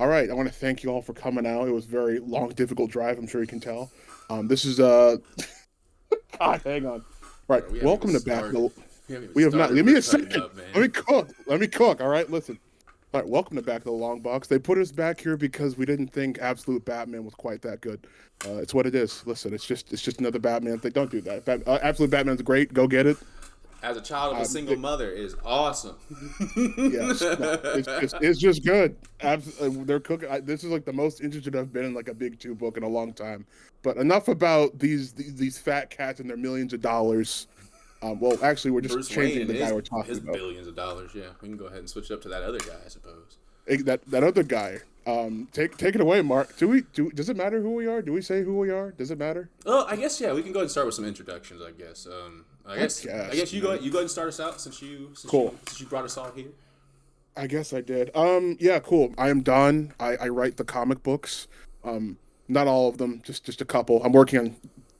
All right, I want to thank you all for coming out. It was a very long, difficult drive. I'm sure you can tell. This is God, hang on. Right, Bro, we haven't even welcome to back. started. We haven't even We have not. started. Give We're me a cutting second. up, Let man. me cook. Let me cook. All right, listen. All right, welcome to back to the long box. They put us back here because we didn't think Absolute Batman was quite that good. It's what it is. Listen, it's just another Batman thing. Don't do that. Absolute Batman's great. Go get it. As a child of a single It, mother, is awesome. yes, no, it's just good. They're cooking. This is like the most interested I've been in like a big two book in a long time. But enough about these fat cats and their millions of dollars. Well, actually, we're just Bruce Wayne changing and the guy his we're talking his about. billions of dollars. Yeah, we can go ahead and switch it up to that other guy, I suppose. That other guy. Take it away, Mark. Does it matter who we are? Do we say who we are? Does it matter? Oh, I guess yeah. We can go ahead and start with some introductions. I guess. I I guess, guess you go. man. You go ahead and start us out since you Cool. brought us all here. I guess I did. Yeah, cool. I am done. I write the comic books. Not all of them, just a couple. I'm working on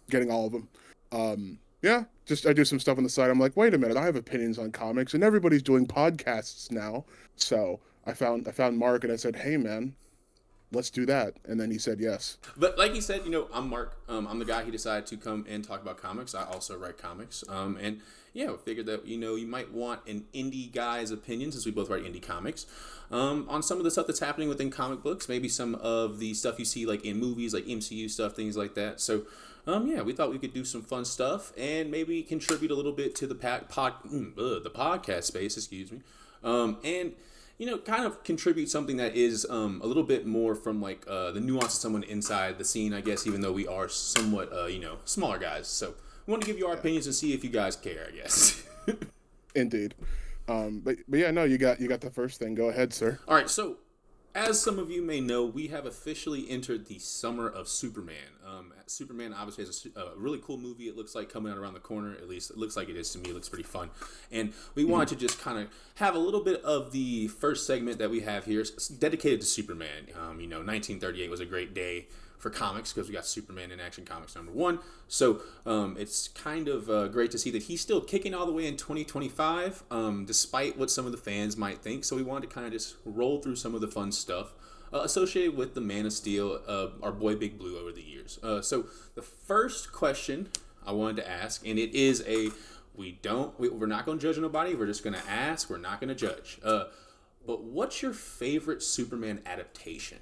getting all of them. Yeah, just I do some stuff on the side. I'm like, wait a minute, I have opinions on comics, and everybody's doing podcasts now. So I found Mark, and I said, hey man, let's do that. And then he said yes. But like you said, I'm Mark. I'm the guy who decided to come and talk about comics. I also write comics. And yeah, we figured that you might want an indie guy's opinion since we both write indie comics. On some of the stuff that's happening within comic books, maybe some of the stuff you see like in movies, like MCU stuff, things like that. So, yeah, we thought we could do some fun stuff and maybe contribute a little bit to the the podcast space. Excuse me. And kind of contribute something that is a little bit more from like the nuance of someone inside the scene, I guess, even though we are somewhat, smaller guys. So we want to give you our Yeah, opinions and see if you guys care, I guess. indeed. But yeah, no, you got the first thing. Go ahead, sir. All right, so as some of you may know, we have officially entered the summer of Superman. Superman obviously has a really cool movie. It looks like coming out around the corner. At least it looks like it is to me. It looks pretty fun. And we wanted to just kind of have a little bit of the first segment that we have here dedicated to Superman. 1938 was a great day for comics because we got Superman in Action Comics #1. So it's kind of great to see that he's still kicking all the way in 2025, despite what some of the fans might think. So we wanted to kind of just roll through some of the fun stuff associated with the Man of Steel, our boy Big Blue over the years. So the first question I wanted to ask, and it is we're not going to judge nobody. We're just going to ask. We're not going to judge. But what's your favorite Superman adaptation?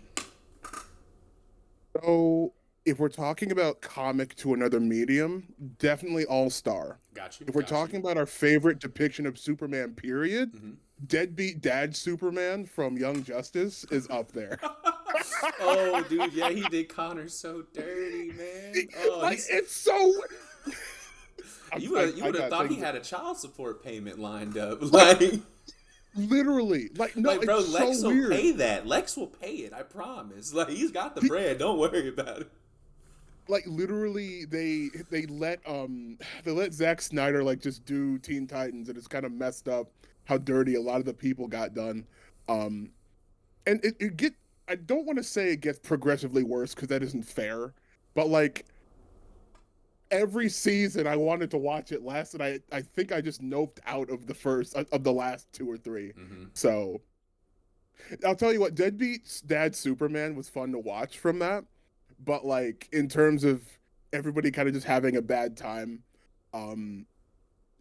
So if we're talking about comic to another medium, definitely All Star. Got you. If we're Got you. talking about our favorite depiction of Superman, period, Mm-hmm. Deadbeat Dad Superman from Young Justice is up there. Oh, dude, yeah, he did Connor so dirty, man. Oh, Like it's so. you would have got thought he things. had a child support payment lined up, like, Literally, like no, like, bro, it's so Lex will weird. pay that. Lex will pay it. I promise. Like, he's got the bread. Don't worry about it. Like literally, they let Zack Snyder like just do Teen Titans, and it's kind of messed up how dirty a lot of the people got done. Um, and it get I don't want to say it gets progressively worse because that isn't fair, but like every season I wanted to watch it last, and I think I just noped out of the last two or three. Mm-hmm. So I'll tell you what, Deadbeat's Dad Superman was fun to watch from that, but like in terms of everybody kind of just having a bad time, um,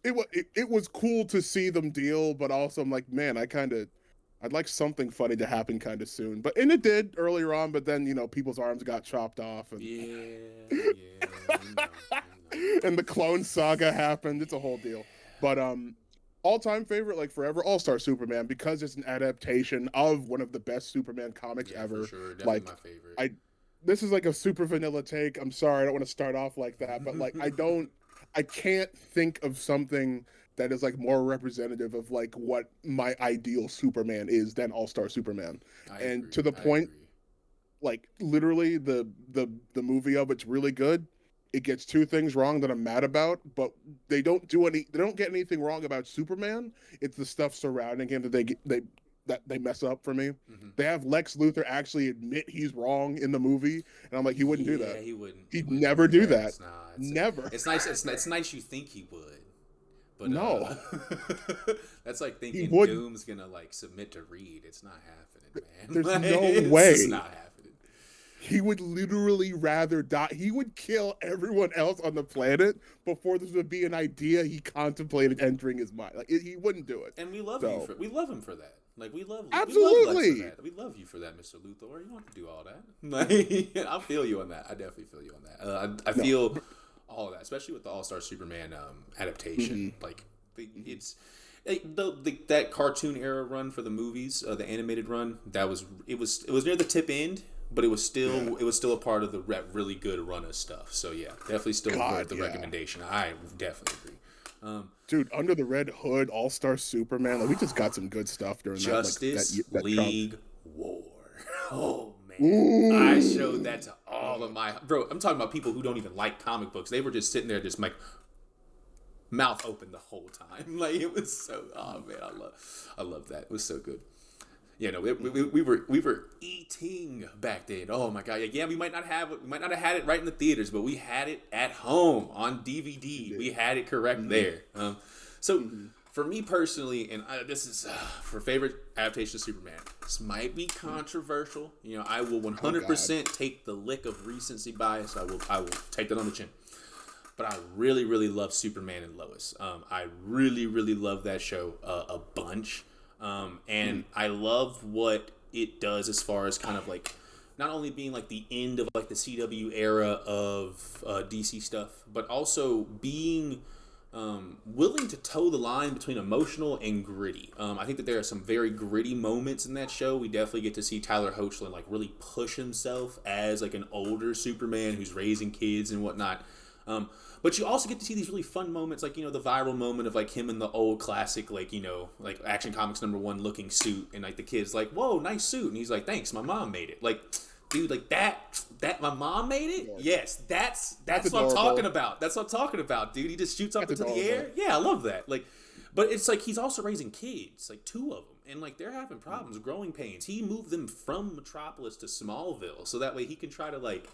it was cool to see them deal, but also I'm like, man, I'd like something funny to happen kind of soon. And it did earlier on, but then people's arms got chopped off, and Yeah, yeah, we know, we know. and the Clone Saga happened. It's a whole deal. But all time favorite, like forever, All Star Superman, because it's an adaptation of one of the best Superman comics Yeah, for ever. sure. Definitely Like my favorite. I, this is like a super vanilla take. I'm sorry, I don't want to start off like that, but like I can't think of something that is like more representative of like what my ideal Superman is than All Star Superman. I And agree. to the I point, agree. like literally the movie of it's really good. It gets two things wrong that I'm mad about, but they don't get anything wrong about Superman. It's the stuff surrounding him that they mess up for me. Mm-hmm. They have Lex Luthor actually admit he's wrong in the movie, and I'm like, he wouldn't do Yeah, that. he wouldn't. He He'd wouldn't never do do that. that. It's not. Never. It's nice. It's nice. You think he would, But No, that's like he thinking would. Doom's gonna like submit to Reed. It's not happening, man. There's Like, no it's just way. not happening. He would literally rather die. He would kill everyone else on the planet before this would be an idea he contemplated entering his mind. Like he wouldn't do it. And we love you So for we love him for that. Like we love Lex for absolutely. that. We love you for that, Mr. Luthor. You don't have to do all that. Like I feel you on that. I definitely feel you on that. I No. feel all of that, especially with the All Star Superman adaptation. Mm-hmm. Like it's that cartoon era run for the movies, the animated run. It was near the tip end, but it was still a part of the really good run of stuff. So yeah, definitely still worth the recommendation. I definitely agree. Dude, Under the Red Hood, All Star Superman. Like we just got some good stuff during Justice that League War. Oh man, Ooh. I showed that to all of my bro. I'm talking about people who don't even like comic books. They were just sitting there, just like mouth open the whole time. Like it was so. Oh man, I love that. It was so good. Yeah, no, we were eating back then. Oh my god, yeah, we might not have had it right in the theaters, but we had it at home on DVD. We had it correct there. So for me personally, and this is for favorite adaptation of Superman. This might be controversial. You know, I will 100% take the lick of recency bias. I will take that on the chin. But I really, really love Superman and Lois. I really, really love that show a bunch. And I love what it does as far as kind of like not only being like the end of like the CW era of DC stuff, but also being willing to toe the line between emotional and gritty. I think that there are some very gritty moments in that show. We definitely get to see Tyler Hoechlin like really push himself as like an older Superman who's raising kids and whatnot. But you also get to see these really fun moments, like, you know, the viral moment of, like, him in the old classic, like, you know, like, Action Comics #1 looking suit. And, like, the kid's like, whoa, nice suit. And he's like, thanks, my mom made it. Like, dude, like, that my mom made it? Yes, that's what I'm talking about. That's what I'm talking about, dude. He just shoots up into the air. Yeah, I love that. Like, but it's like he's also raising kids, like 2 of them. And, like, they're having problems, growing pains. He moved them from Metropolis to Smallville so that way he can try to, like,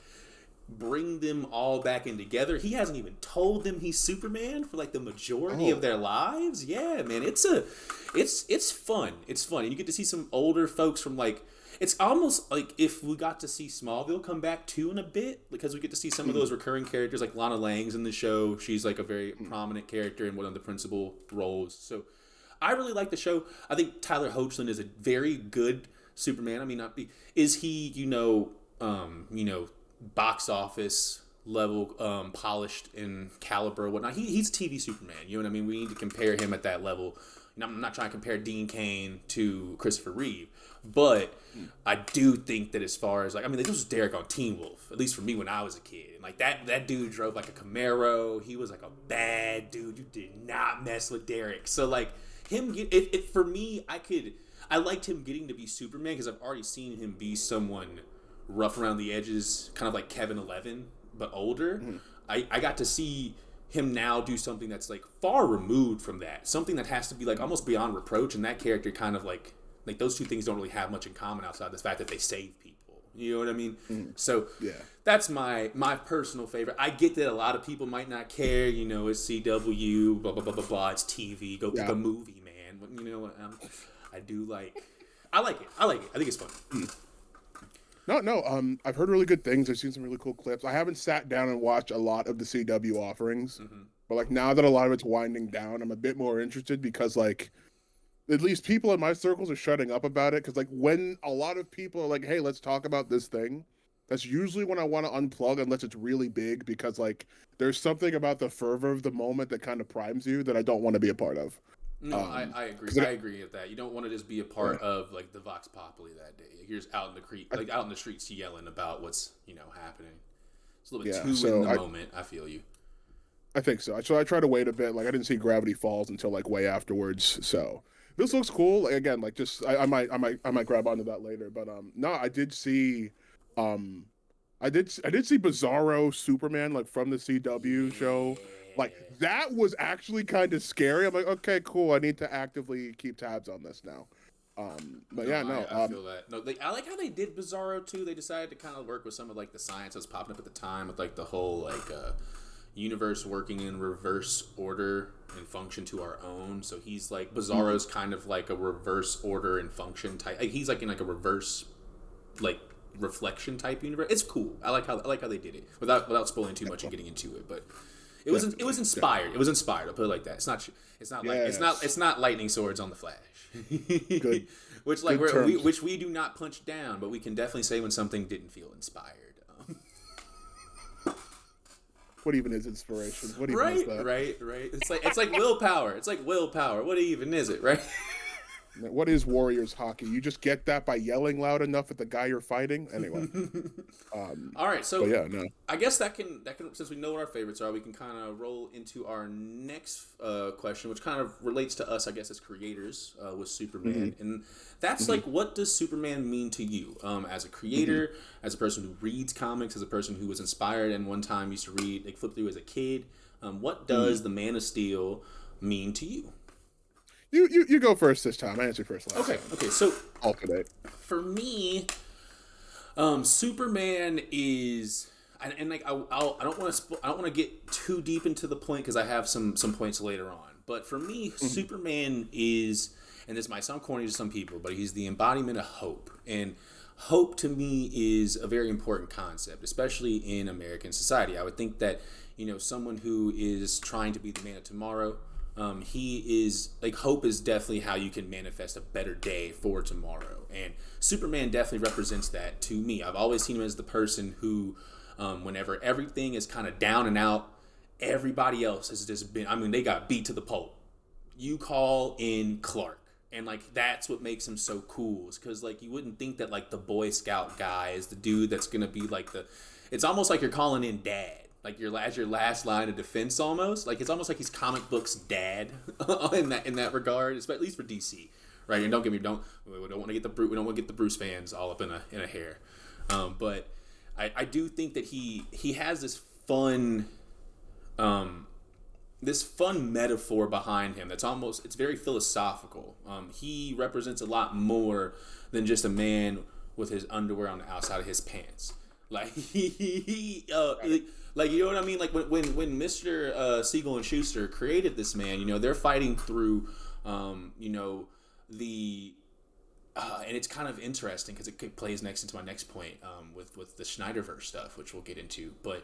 bring them all back in together. He hasn't even told them he's Superman for like the majority of their lives. Yeah, man, it's fun. It's fun, and you get to see some older folks from like. It's almost like if we got to see Smallville come back too in a bit, because we get to see some of those recurring characters, like Lana Lang's in the show. She's like a very prominent character in one of the principal roles. So I really like the show. I think Tyler Hoechlin is a very good Superman. I mean, is he box office level polished in caliber or whatnot. He's TV Superman, you know what I mean? We need to compare him at that level. I'm not trying to compare Dean Cain to Christopher Reeve, but I do think that as far as like, I mean, this was Derek on Teen Wolf, at least for me when I was a kid. And like that dude drove like a Camaro. He was like a bad dude. You did not mess with Derek. So like him, for me, I liked him getting to be Superman because I've already seen him be someone rough around the edges, kind of like Kevin 11, but older. I got to see him now do something that's like far removed from that, something that has to be like almost beyond reproach, and that character kind of like those two things don't really have much in common outside the fact that they save people. You know what I mean? So yeah, that's my personal favorite. I get that a lot of people might not care. You know, it's CW, blah blah blah blah blah. It's TV. Go pick a movie, man. But you know what? I like it. I think it's fun. No. I've heard really good things. I've seen some really cool clips. I haven't sat down and watched a lot of the CW offerings, but like now that a lot of it's winding down, I'm a bit more interested because like at least people in my circles are shutting up about it. Because like when a lot of people are like, "Hey, let's talk about this thing," that's usually when I want to unplug unless it's really big because like there's something about the fervor of the moment that kind of primes you that I don't want to be a part of. No, I agree. I agree with that. You don't want to just be a part of like the Vox Populi that day. You're just out in the streets yelling about what's happening. It's a little bit too in the moment. I feel you. I think so. So I try to wait a bit. Like I didn't see Gravity Falls until like way afterwards. So this looks cool. Like, again, like just I might grab onto that later. But no, I did see Bizarro Superman like from the CW show. Like that was actually kind of scary. I'm like, okay, cool. I need to actively keep tabs on this now. But I feel that. No, I like how they did Bizarro too. They decided to kind of work with some of like the science that's popping up at the time with like the whole like universe working in reverse order and function to our own. So he's like Bizarro's kind of like a reverse order and function type. Like, he's like in like a reverse like reflection type universe. It's cool. I like how they did it without spoiling too much and getting into it. But it was inspired. It was inspired. I'll put it like that. It's not like it's not lightning swords on the Flash. Good. Which like which we do not punch down, but we can definitely say when something didn't feel inspired. What even is inspiration? What even is that? Right. It's like willpower. It's like willpower. What even is it, right? What is Warriors hockey? You just get that by yelling loud enough at the guy you're fighting? Anyway. All right, so yeah, no. I guess that can since we know what our favorites are, we can kind of roll into our next question, which kind of relates to us, I guess, as creators with Superman, and that's like, what does Superman mean to you as a creator, as a person who reads comics, as a person who was inspired and one time used to read, like, flip through as a kid? What does the Man of Steel mean to you? You go first this time. I answered first last time. Okay. So alternate. For me, Superman is, and like I don't want to get too deep into the point because I have some points later on. But for me, Superman is, and this might sound corny to some people, but he's the embodiment of hope. And hope to me is a very important concept, especially in American society. I would think that, someone who is trying to be the man of tomorrow. He is like, hope is definitely how you can manifest a better day for tomorrow, and Superman definitely represents that to me. I've always seen him as the person who, whenever everything is kind of down and out, everybody else has just been, I mean, they got beat to the pulp. You call in Clark, and like, that's what makes him so cool, is because like, you wouldn't think that like the Boy Scout guy is the dude that's gonna be like it's almost like you're calling in Dad. Like, your last line of defense, almost. Like, it's almost like he's comic books dad in that regard, at least for DC, right? And we don't want to get the Bruce fans all up in a hair, but I do think that he has this fun metaphor behind him it's very philosophical. He represents a lot more than just a man with his underwear on the outside of his pants. Like, like, you know what I mean? Like, when Mr. Siegel and Schuster created this man, they're fighting through, the, and it's kind of interesting because it plays next into my next point, with the Snyderverse stuff, which we'll get into. But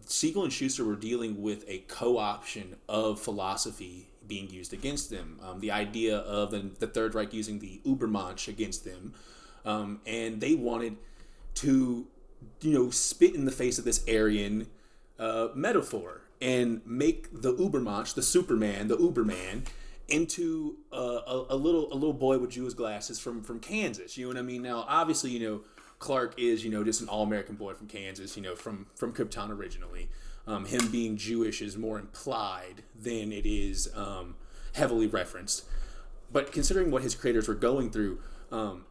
Siegel and Schuster were dealing with a co-option of philosophy being used against them. The idea of the Third Reich using the Übermensch against them, and they wanted to, spit in the face of this Aryan metaphor and make the Übermensch, the Superman, the Uberman, into a little boy with Jewish glasses from Kansas. You know what I mean? Now, obviously, Clark is, just an all-American boy from Kansas, from Krypton originally. Him being Jewish is more implied than it is heavily referenced. But considering what his creators were going through,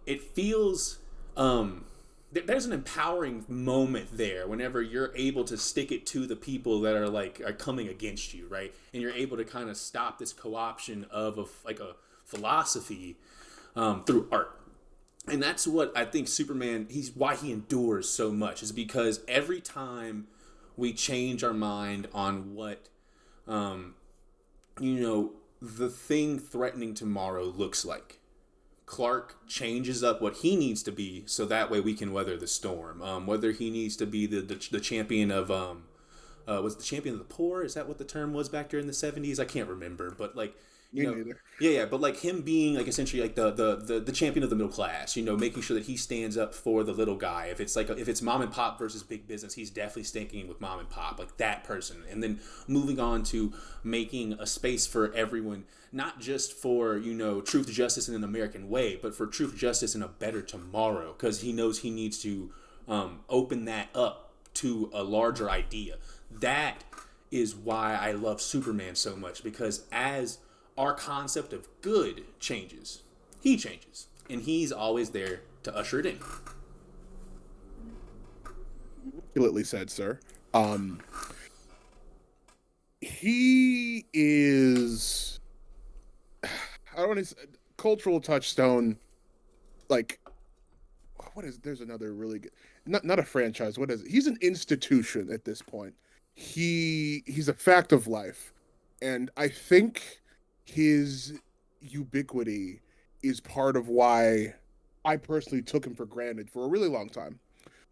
it feels... there's an empowering moment there whenever you're able to stick it to the people that are coming against you, right? And you're able to kind of stop this co-option of a philosophy through art. And that's what I think Superman, why he endures so much, is because every time we change our mind on what, the thing threatening tomorrow looks like, Clark changes up what he needs to be so that way we can weather the storm. Whether he needs to be the champion of was the champion of the poor? Is that what the term was back during the 70s? I can't remember, but like, but like him being like essentially like the champion of the middle class, making sure that he stands up for the little guy. If it's mom and pop versus big business, he's definitely sticking with mom and pop, like that person. And then moving on to making a space for everyone, not just for, truth, justice in an American way, but for truth, justice in a better tomorrow, because he knows he needs to open that up to a larger idea. That is why I love Superman so much, because as our concept of good changes, he changes, and he's always there to usher it in. Articulately said, sir. He is, I don't want to, cultural touchstone. Like, there's another really good, not a franchise. What is it? He's an institution at this point. he's a fact of life, and I think his ubiquity is part of why I personally took him for granted for a really long time.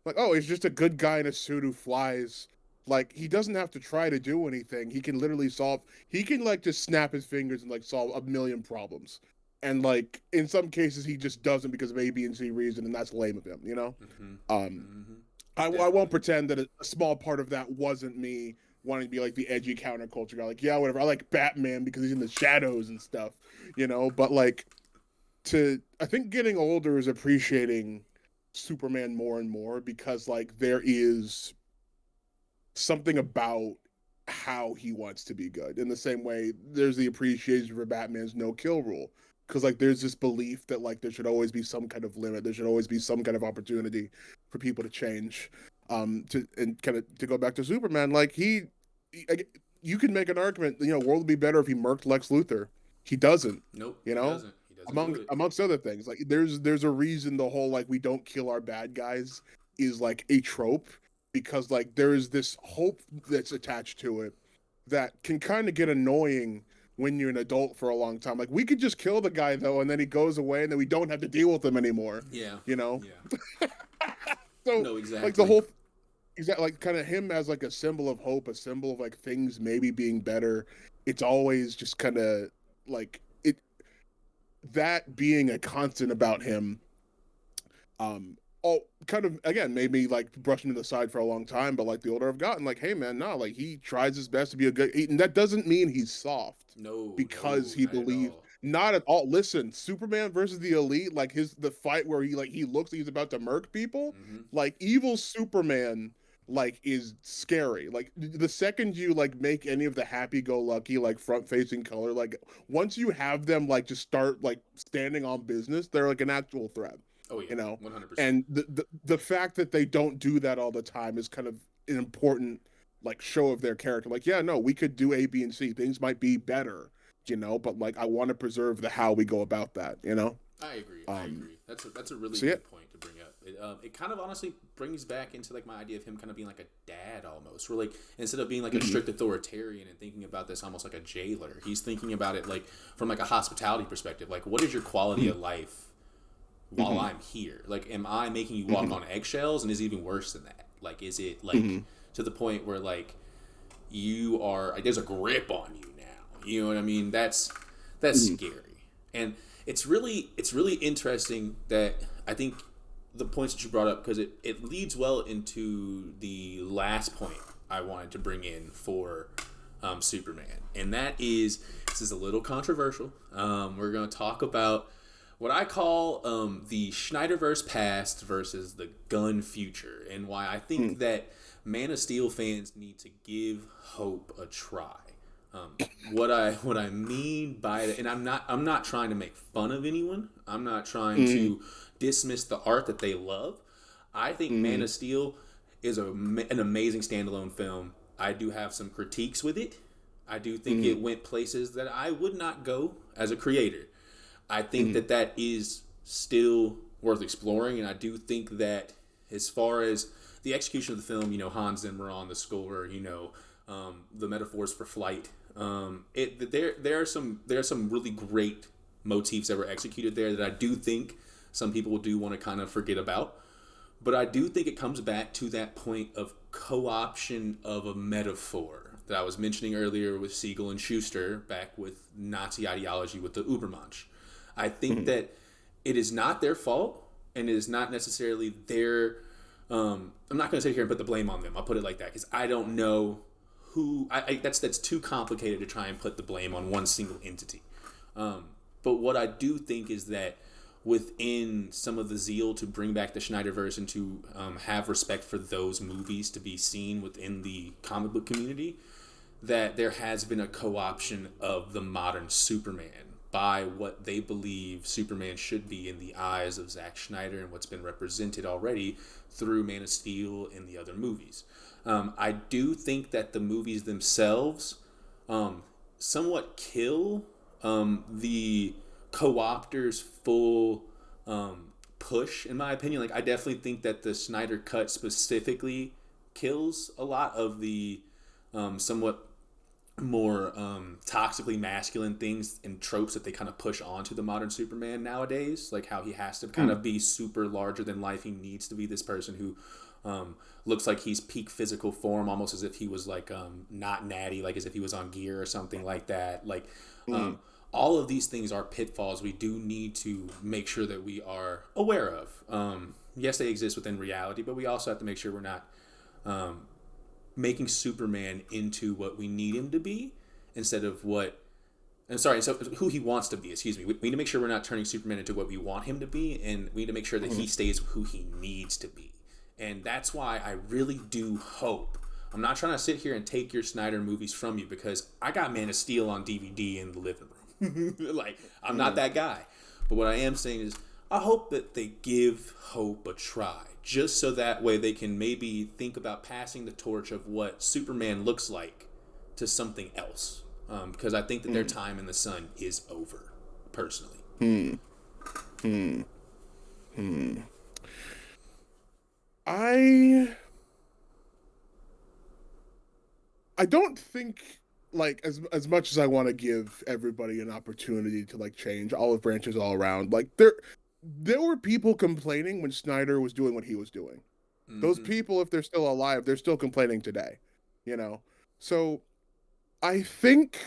Like, oh, he's just a good guy in a suit who flies. Like, he doesn't have to try to do anything. He can literally solve. He can like just snap his fingers and like solve a million problems. And like in some cases, he just doesn't because of A, B, and C reason, and that's lame of him. You know. Mm-hmm. Um, Mm-hmm. I won't Definitely. pretend that a small part of that wasn't me wanting to be like the edgy counterculture guy. Like, yeah, whatever. I like Batman because he's in the shadows and stuff. You know, but like I think getting older is appreciating Superman more and more because like there is something about how he wants to be good. In the same way, there's the appreciation for Batman's no kill rule. Because like there's this belief that like there should always be some kind of limit, there should always be some kind of opportunity for people to change. To and kind of to go back to Superman, like he you can make an argument, world would be better if he murked Lex Luthor. He doesn't, Nope, you he know, doesn't. He doesn't do it. amongst other things. Like there's a reason the whole like we don't kill our bad guys is like a trope because like there is this hope that's attached to it that can kind of get annoying when you're an adult for a long time. Like we could just kill the guy though, and then he goes away, and then we don't have to deal with him anymore. Yeah. You know. Yeah. So No, like the exactly. whole exactly like kind of him as like a symbol of hope, a symbol of like things maybe being better. It's always just kind of like it that being a constant about him all kind of again made me like brush him to the side for a long time, but like the older I've gotten, like, hey man, no, like he tries his best to be a good, and that doesn't mean he's soft No, because no, he not at believes, all. not at all. Listen, Superman versus the Elite, like the fight where he looks like he's about to murk people, Mm-hmm. like evil Superman like is scary. Like the second you like make any of the happy go lucky like front facing color, like once you have them like just start like standing on business, they're like an actual threat, Oh yeah, you know. 100%. And the fact that they don't do that all the time is kind of an important like show of their character. Like, yeah, no, we could do A, B, and C. Things might be better, but like I want to preserve the how we go about that, you know. I agree. I Um, agree. That's a really so yeah. good point to bring up. It kind of honestly brings back into like my idea of him kind of being like a dad almost, where like instead of being like a Mm-hmm. strict authoritarian and thinking about this almost like a jailer, he's thinking about it like from like a hospitality perspective. Like, what is your quality of life while Mm-hmm. I'm here? Like, am I making you walk Mm-hmm. on eggshells? And is it even worse than that? Like, is it like Mm-hmm. to the point where like you are like there's a grip on you now? You know what I mean? That's Mm-hmm. scary, and it's really interesting that I think the points that you brought up because it leads well into the last point I wanted to bring in for Superman, and that is this is a little controversial. We're going to talk about what I call the Snyderverse past versus the Gunn future, and why I think that Man of Steel fans need to give hope a try. What I mean by it, and I'm not trying to make fun of anyone. I'm not trying Mm-hmm. to dismiss the art that they love. I think Man Mm-hmm. of Steel is an amazing standalone film. I do have some critiques with it. I do think Mm-hmm. it went places that I would not go as a creator. I think Mm-hmm. that that is still worth exploring, and I do think that as far as the execution of the film, Hans Zimmer on the score, the metaphors for flight, there are some really great motifs that were executed there that I do think some people do want to kind of forget about. But I do think it comes back to that point of co-option of a metaphor that I was mentioning earlier with Siegel and Schuster back with Nazi ideology with the Übermensch. I think Mm-hmm. that it is not their fault and it is not necessarily their. I'm not going to sit here and put the blame on them. I'll put it like that because I don't know who. That's too complicated to try and put the blame on one single entity. But what I do think is that within some of the zeal to bring back the Snyderverse and to have respect for those movies to be seen within the comic book community, that there has been a co-option of the modern Superman by what they believe Superman should be in the eyes of Zack Snyder and what's been represented already through Man of Steel and the other movies. I do think that the movies themselves somewhat kill the co-opters full push, in my opinion. Like, I definitely think that the Snyder cut specifically kills a lot of the somewhat more toxically masculine things and tropes that they kind of push onto the modern Superman nowadays, like how he has to kind of be super larger than life. He needs to be this person who looks like he's peak physical form, almost as if he was like not natty, like as if he was on gear or something like that. Like all of these things are pitfalls we do need to make sure that we are aware of. Yes, they exist within reality, but we also have to make sure we're not making Superman into what we need him to be instead of so who he wants to be, excuse me. We need to make sure we're not turning Superman into what we want him to be, and we need to make sure that he stays who he needs to be. And that's why I really do hope. I'm not trying to sit here and take your Snyder movies from you, because I got Man of Steel on DVD in the living room. Like, I'm not that guy. But what I am saying is, I hope that they give Hope a try, just so that way they can maybe think about passing the torch of what Superman looks like to something else. Because I think that their time in the sun is over, personally. I don't think, like, as much as I want to give everybody an opportunity to like change, olive branches all around, like there were people complaining when Snyder was doing what he was doing. Those people, if they're still alive, they're still complaining today, you know. So I think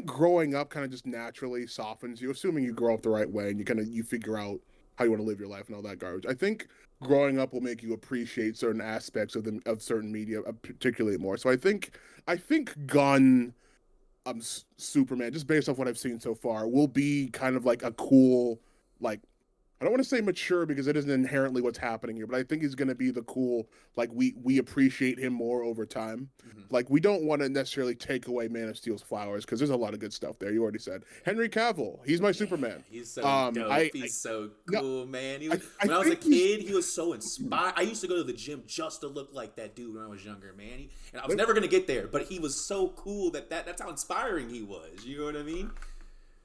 growing up kind of just naturally softens you, assuming you grow up the right way and you figure out how you want to live your life and all that garbage. I think growing up will make you appreciate certain aspects of certain media, particularly more. So I think Gunn, Superman, just based off what I've seen so far, will be kind of like a cool, like, I don't want to say mature because it isn't inherently what's happening here, but I think he's going to be the cool, like, we appreciate him more over time. Like, we don't want to necessarily take away Man of Steel's flowers because there's a lot of good stuff there. You already said Henry Cavill, he's my Superman. He's so dope. He's so cool, man. When I was a kid, he was so inspired. I used to go to the gym just to look like that dude when I was younger, man. And I was never gonna get there, but he was so cool that's how inspiring he was. You know what I mean?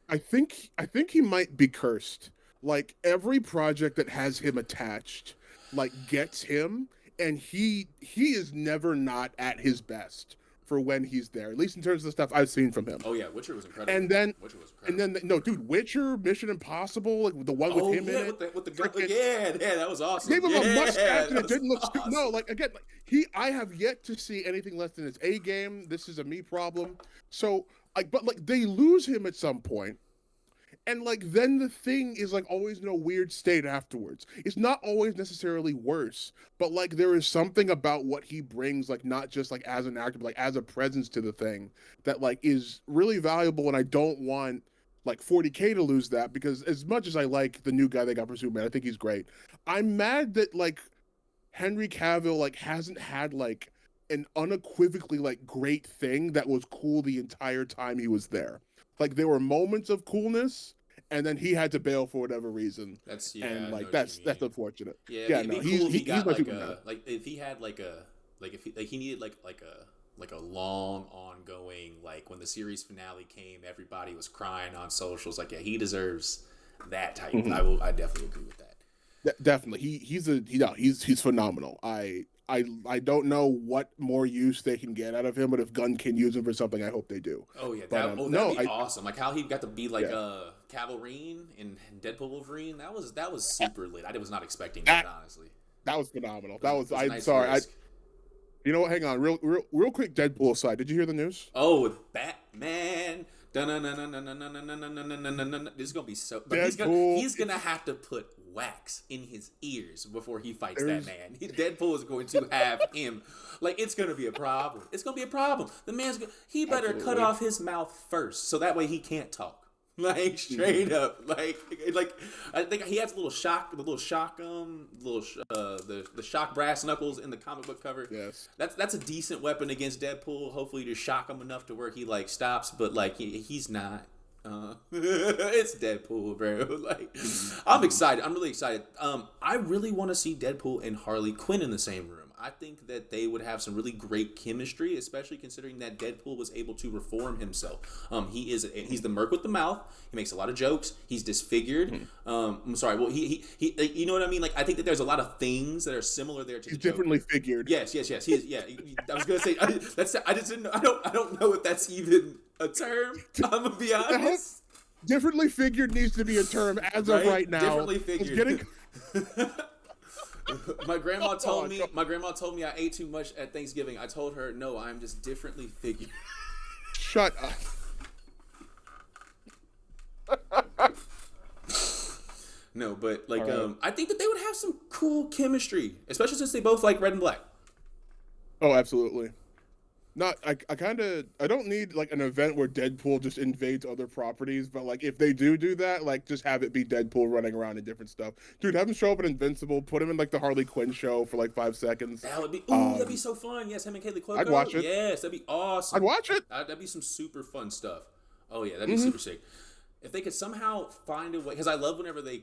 I think he might be cursed. Like, every project that has him attached, like, gets him, and he is never not at his best for when he's there. At least in terms of the stuff I've seen from him. Oh yeah, Witcher was incredible. And then no, dude, Witcher, Mission Impossible, like the one with him in it. With the yeah, that was awesome. Gave him a mustache and it didn't look stupid. No, like, again, like, I have yet to see anything less than his A game. This is a me problem. So, like, but like, they lose him at some point. And like, then the thing is like always in a weird state afterwards. It's not always necessarily worse, but like there is something about what he brings, like not just like as an actor, but like as a presence to the thing that like is really valuable. And I don't want like 40K to lose that, because as much as I like the new guy they got for Superman, I think he's great. I'm mad that like Henry Cavill like hasn't had like an unequivocally like great thing that was cool the entire time he was there. Like, there were moments of coolness, and then he had to bail for whatever reason. That's unfortunate. Yeah, yeah, it'd be cool if he got like if he had if he needed like a long ongoing, like when the series finale came, everybody was crying on socials. Like, yeah, he deserves that type. I definitely agree with that. Definitely, he's phenomenal. I don't know what more use they can get out of him, but if Gunn can use him for something, I hope they do. Oh yeah, that'd be awesome. Like how he got to be like Cavalrine in Deadpool Wolverine. That was super lit. I was not expecting that, honestly. That was phenomenal. Sorry. You know what? Hang on, real quick. Deadpool aside, did you hear the news? Oh, with Batman. This is gonna be so. He's gonna have to put wax in his ears before he fights that man. Deadpool is going to have him. Like, it's gonna be a problem. It's gonna be a problem. The man's he better cut off his mouth first, so that way he can't talk. Like, straight up, like I think he has the shock brass knuckles in the comic book cover. Yes, that's a decent weapon against Deadpool. Hopefully to shock him enough to where he like stops, but like he's not. It's Deadpool, bro. Like, I'm excited. I'm really excited. I really want to see Deadpool and Harley Quinn in the same room. I think that they would have some really great chemistry, especially considering that Deadpool was able to reform himself. He's the merc with the mouth. He makes a lot of jokes. He's disfigured. I'm sorry. Well, he you know what I mean? Like, I think that there's a lot of things that are similar there to He's the Joker. differently figured. Yes. He is. Yeah. I was gonna say I just didn't know. I don't know if that's even a term. I'm gonna be honest. Differently figured needs to be a term as of right now. Differently figured. My grandma told me I ate too much at Thanksgiving. I told her, no, I'm just differently figured. Shut up. No, but like, I think that they would have some cool chemistry, especially since they both like red and black. Oh, absolutely. I don't need like an event where Deadpool just invades other properties, but like if they do that, like just have it be Deadpool running around in different stuff. Dude, have him show up in Invincible, put him in like the Harley Quinn show for like 5 seconds. That'd be so fun. Yes, him and Kaylee Cuoco. I'd watch it. Yes, that'd be awesome. I'd watch it. That'd be some super fun stuff. Oh yeah, that'd be super sick. If they could somehow find a way, because I love whenever they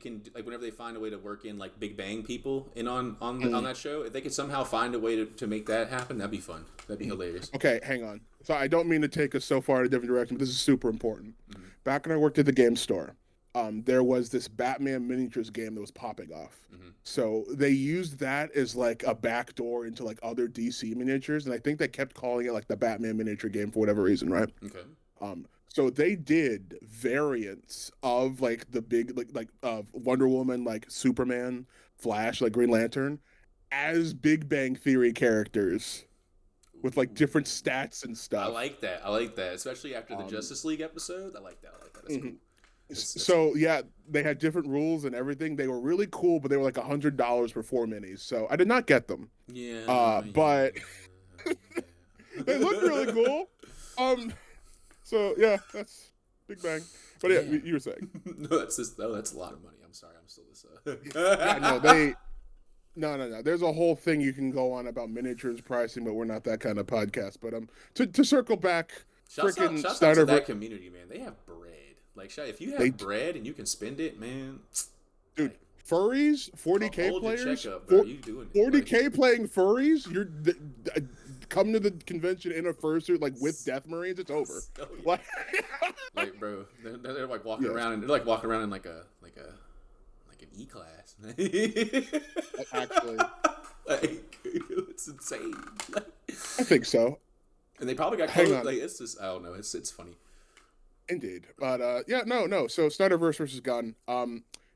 find a way to work in like Big Bang people in on that show. If they could somehow find a way to make that happen, that'd be fun. That'd be hilarious. Okay, hang on. So I don't mean to take us so far in a different direction, but this is super important. Back when I worked at the game store, there was this Batman miniatures game that was popping off. So they used that as like a backdoor into like other DC miniatures, and I think they kept calling it like the Batman miniature game for whatever reason, right? Okay. So they did variants of like the big like Wonder Woman, like Superman, Flash, like Green Lantern, as Big Bang Theory characters with like different stats and stuff. I like that, especially after the Justice League episode. I like that. That's cool. So yeah, they had different rules and everything. They were really cool, but they were like $100 for 4 minis. So I did not get them. Yeah. But they look really cool. So yeah, that's Big Bang. But yeah, you were saying. No, that's a lot of money. I'm sorry, I'm still this. No. There's a whole thing you can go on about miniatures pricing, but we're not that kind of podcast. But to circle back, freaking Shouts out to that community, man. They have bread. Like, if you have bread and you can spend it, man. Dude, furries, 40K players, checkup, bro. You doing 40K playing furries. You're come to the convention in a fursuit, like with Death Marines. It's over. Oh, yeah. Like, bro, they're like walking around, and they're like walking around in like an E-class. Actually, like, it's insane. I think so. And they probably got close. Like, it's just, I don't know. It's funny. Indeed, but no. So Snyderverse versus Gunn.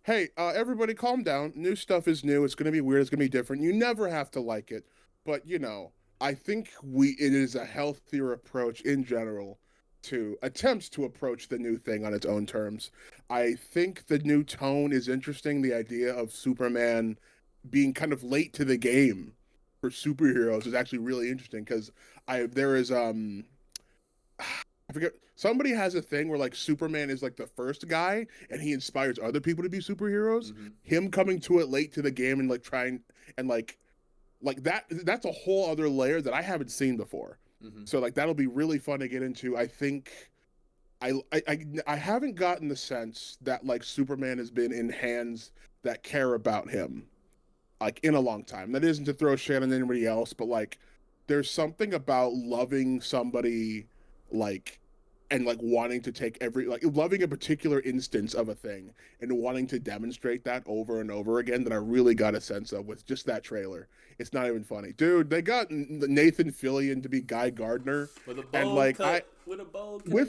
Hey, everybody, calm down. New stuff is new. It's gonna be weird. It's gonna be different. You never have to like it, but I think it is a healthier approach in general to attempts to approach the new thing on its own terms. I think the new tone is interesting. The idea of Superman being kind of late to the game for superheroes is actually really interesting because I forget, somebody has a thing where like Superman is like the first guy and he inspires other people to be superheroes. Him coming to it late to the game and like trying and like that's a whole other layer that I haven't seen before. So like that'll be really fun to get into. I think I haven't gotten the sense that like Superman has been in hands that care about him like in a long time. That isn't to throw shade on anybody else, but like there's something about loving somebody like and like wanting to take loving a particular instance of a thing and wanting to demonstrate that over and over again that I really got a sense of with just that trailer. It's not even funny, dude. They got Nathan Fillion to be Guy Gardner with a bold cut. With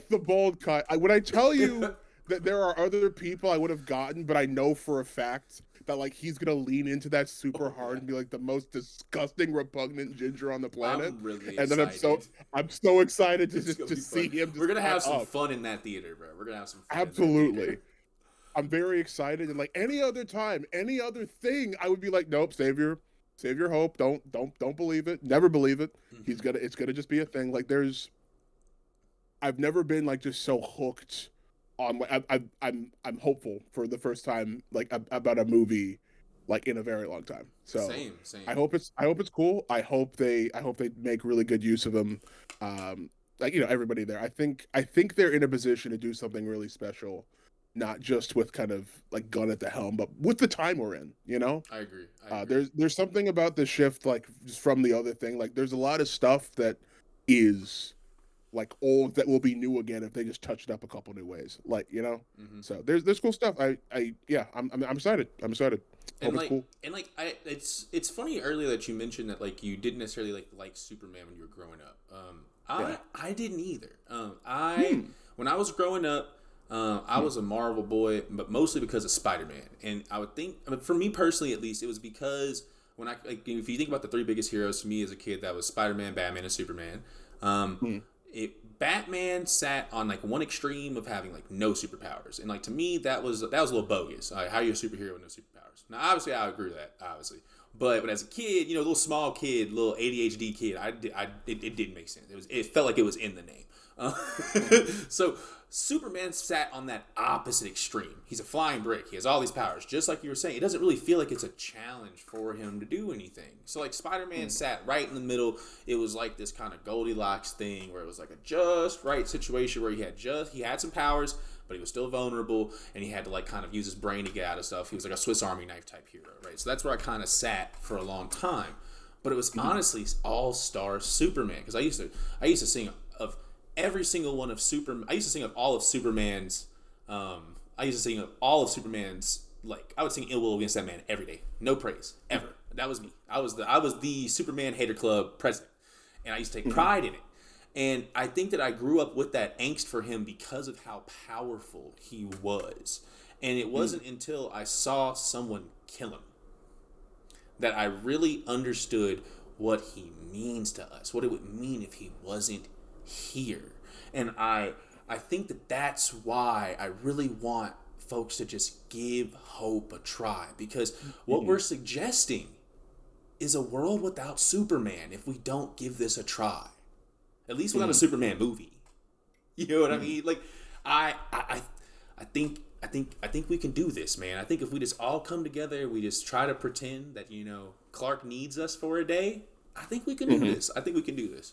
the bold cut. Would I tell you that there are other people I would have gotten, but I know for a fact that like he's gonna lean into that super hard and be like the most disgusting, repugnant ginger on the planet. I'm really and excited. Then I'm so excited to see him. We're gonna have some fun in that theater, bro. We're gonna have some fun. Absolutely. I'm very excited, and like any other time, any other thing, I would be like, nope, save your hope. Don't believe it. Never believe it. It's gonna just be a thing. Like I've never been like just so hooked on. I'm hopeful for the first time like about a movie like in a very long time. So same. I hope it's cool. I hope they make really good use of them. Like everybody there. I think they're in a position to do something really special not just with kind of like Gunn at the helm, but with the time we're in, you know? I agree. I agree. There's something about the shift, like just from the other thing. Like there's a lot of stuff that is like old that will be new again if they just touch it up a couple new ways. Like, you know? Hmm. So there's cool stuff. Yeah, I'm excited. I'm excited. And Hope it's like cool. and like I it's funny earlier that you mentioned that like you didn't necessarily like Superman when you were growing up. Yeah. I didn't either. Hmm. When I was growing up, I was a Marvel boy, but mostly because of Spider-Man. And I would think, I mean, for me personally at least, it was because when I like if you think about the three biggest heroes to me as a kid, that was Spider-Man, Batman, and Superman. Hmm. Batman sat on like one extreme of having like no superpowers, and like to me that was a little bogus. How are you a superhero with no superpowers? Now obviously I agree with that, obviously, but as a kid, you know, little small kid, little ADHD kid, it didn't make sense. It felt like it was in the name. So Superman sat on that opposite extreme. He's a flying brick. He has all these powers. Just like you were saying, it doesn't really feel like it's a challenge for him to do anything. So like Spider-Man sat right in the middle. It was like this kind of Goldilocks thing where it was like a just right situation where he had some powers, but he was still vulnerable, and he had to like kind of use his brain to get out of stuff. He was like a Swiss Army knife type hero, right? So that's where I kind of sat for a long time. But it was honestly all-star Superman, because I used to sing of every single one of Superman. I used to sing of all of Superman's. I used to sing of all of Superman's. Like I would sing ill will against that man every day. No praise ever. That was me. I was the Superman hater club president, and I used to take pride in it. And I think that I grew up with that angst for him because of how powerful he was. And it wasn't until I saw someone kill him that I really understood what he means to us, what it would mean if he wasn't here. And I think that that's why I really want folks to just give hope a try, because what we're suggesting is a world without Superman if we don't give this a try. At least without a Superman movie. You know what I mean? Like I think we can do this, man. I think if we just all come together, we just try to pretend that, you know, Clark needs us for a day, I think we can do this. I think we can do this.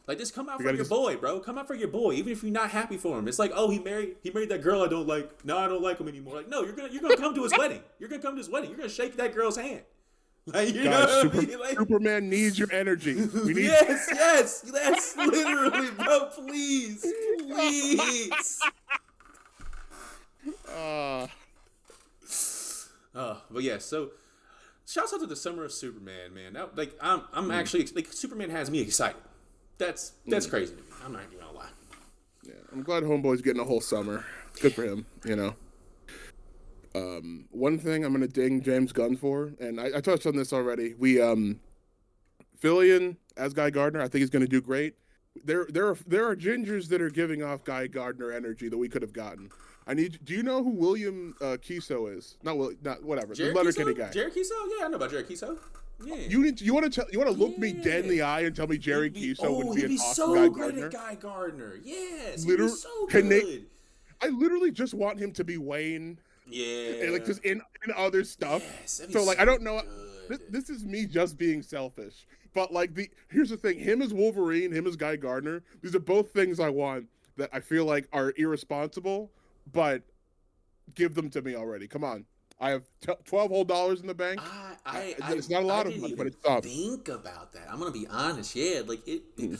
Like, just come out for your boy, bro. Come out for your boy, even if you're not happy for him. It's like, oh, he married that girl I don't like. No, I don't like him anymore. Like, no, you're gonna come to his wedding. You're gonna come to his wedding. You're gonna shake that girl's hand. Like, you know what I mean? Like, Superman needs your energy. We need yes, literally, bro. Please. But yeah, so shouts out to the summer of Superman, man. That, like, I'm actually like, Superman has me excited. That's crazy to me. I'm not even gonna lie. Yeah, I'm glad Homeboy's getting a whole summer. Good for him, you know. One thing I'm gonna ding James Gunn for, and I touched on this already. We Fillion as Guy Gardner, I think he's gonna do great. There are gingers that are giving off Guy Gardner energy that we could have gotten. Do you know who William Kiso is? Not whatever. Jared The Letterkenny Kiso? guy. Jared Kiso? Yeah, I know about Jared Kiso. Yeah. You want to look me dead in the eye and tell me Jerry Kiso would be an awesome so Guy good Gardner? at Guy Gardner. Yes, Literally, he's so good. I literally just want him to be Wayne. Yeah, And like just in other stuff. Yes, So like I don't know. This is me just being selfish. But like here's the thing: him as Wolverine, him as Guy Gardner. These are both things I want that I feel like are irresponsible, but give them to me already. Come on. I have $12 whole in the bank. It's not a lot of money, but it's up. Think about that. I'm gonna be honest. Yeah, like he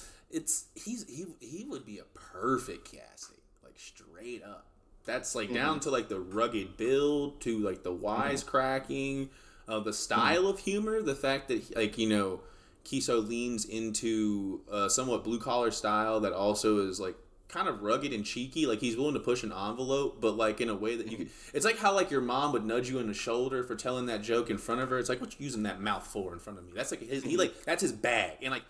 would be a perfect casting, like straight up. That's like down to like the rugged build, to like the wisecracking, the style of humor, the fact that like, you know, Kiso leans into a somewhat blue collar style that also is like kind of rugged and cheeky. Like he's willing to push an envelope, but like in a way that you could. It's like how like your mom would nudge you in the shoulder for telling that joke in front of her. It's like, what you using that mouth for in front of me? That's like that's his bag, and like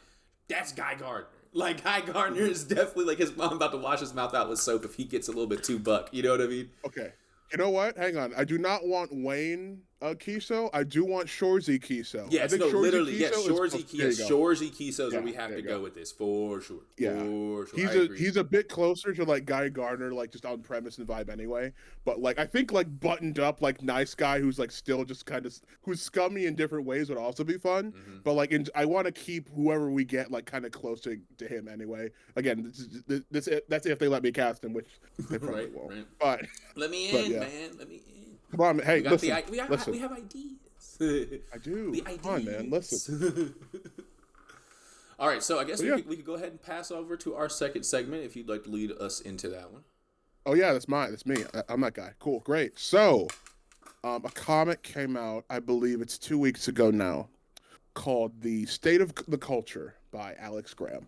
that's Guy Gardner. Like Guy Gardner is definitely like his mom about to wash his mouth out with soap if he gets a little bit too buck. You know what I mean? Okay. You know what? Hang on. I do not want Wayne Kiso. I do want Shorzy Kiso. I Yes, think no, Shorzy literally, yes. Kiso is Shorzy, close. There you yes, go. Shorzy Kiso is where Yeah, we have there to you go. go with this for sure, Yeah. for sure. I He's a agree. he's a bit closer to like Guy Gardner, like just on premise and vibe anyway. But like I think like buttoned up, like nice guy who's like still just kind of who's scummy in different ways would also be fun. Mm-hmm. But like I want to keep whoever we get like kind of close to him anyway. Again, that's if they let me cast him, which they probably Right, won't. right. But Let me in, yeah. man. Let me in. Come on, man. Hey, We got listen, we have ideas. I do. The ideas. Come on, man. Listen. All right, so I guess yeah. we could go ahead and pass over to our second segment if you'd like to lead us into that one. Oh yeah, that's mine. That's me. I'm that guy. Cool, great. So, a comic came out. I believe it's 2 weeks ago now, called "The State of the Culture" by Alex Graham.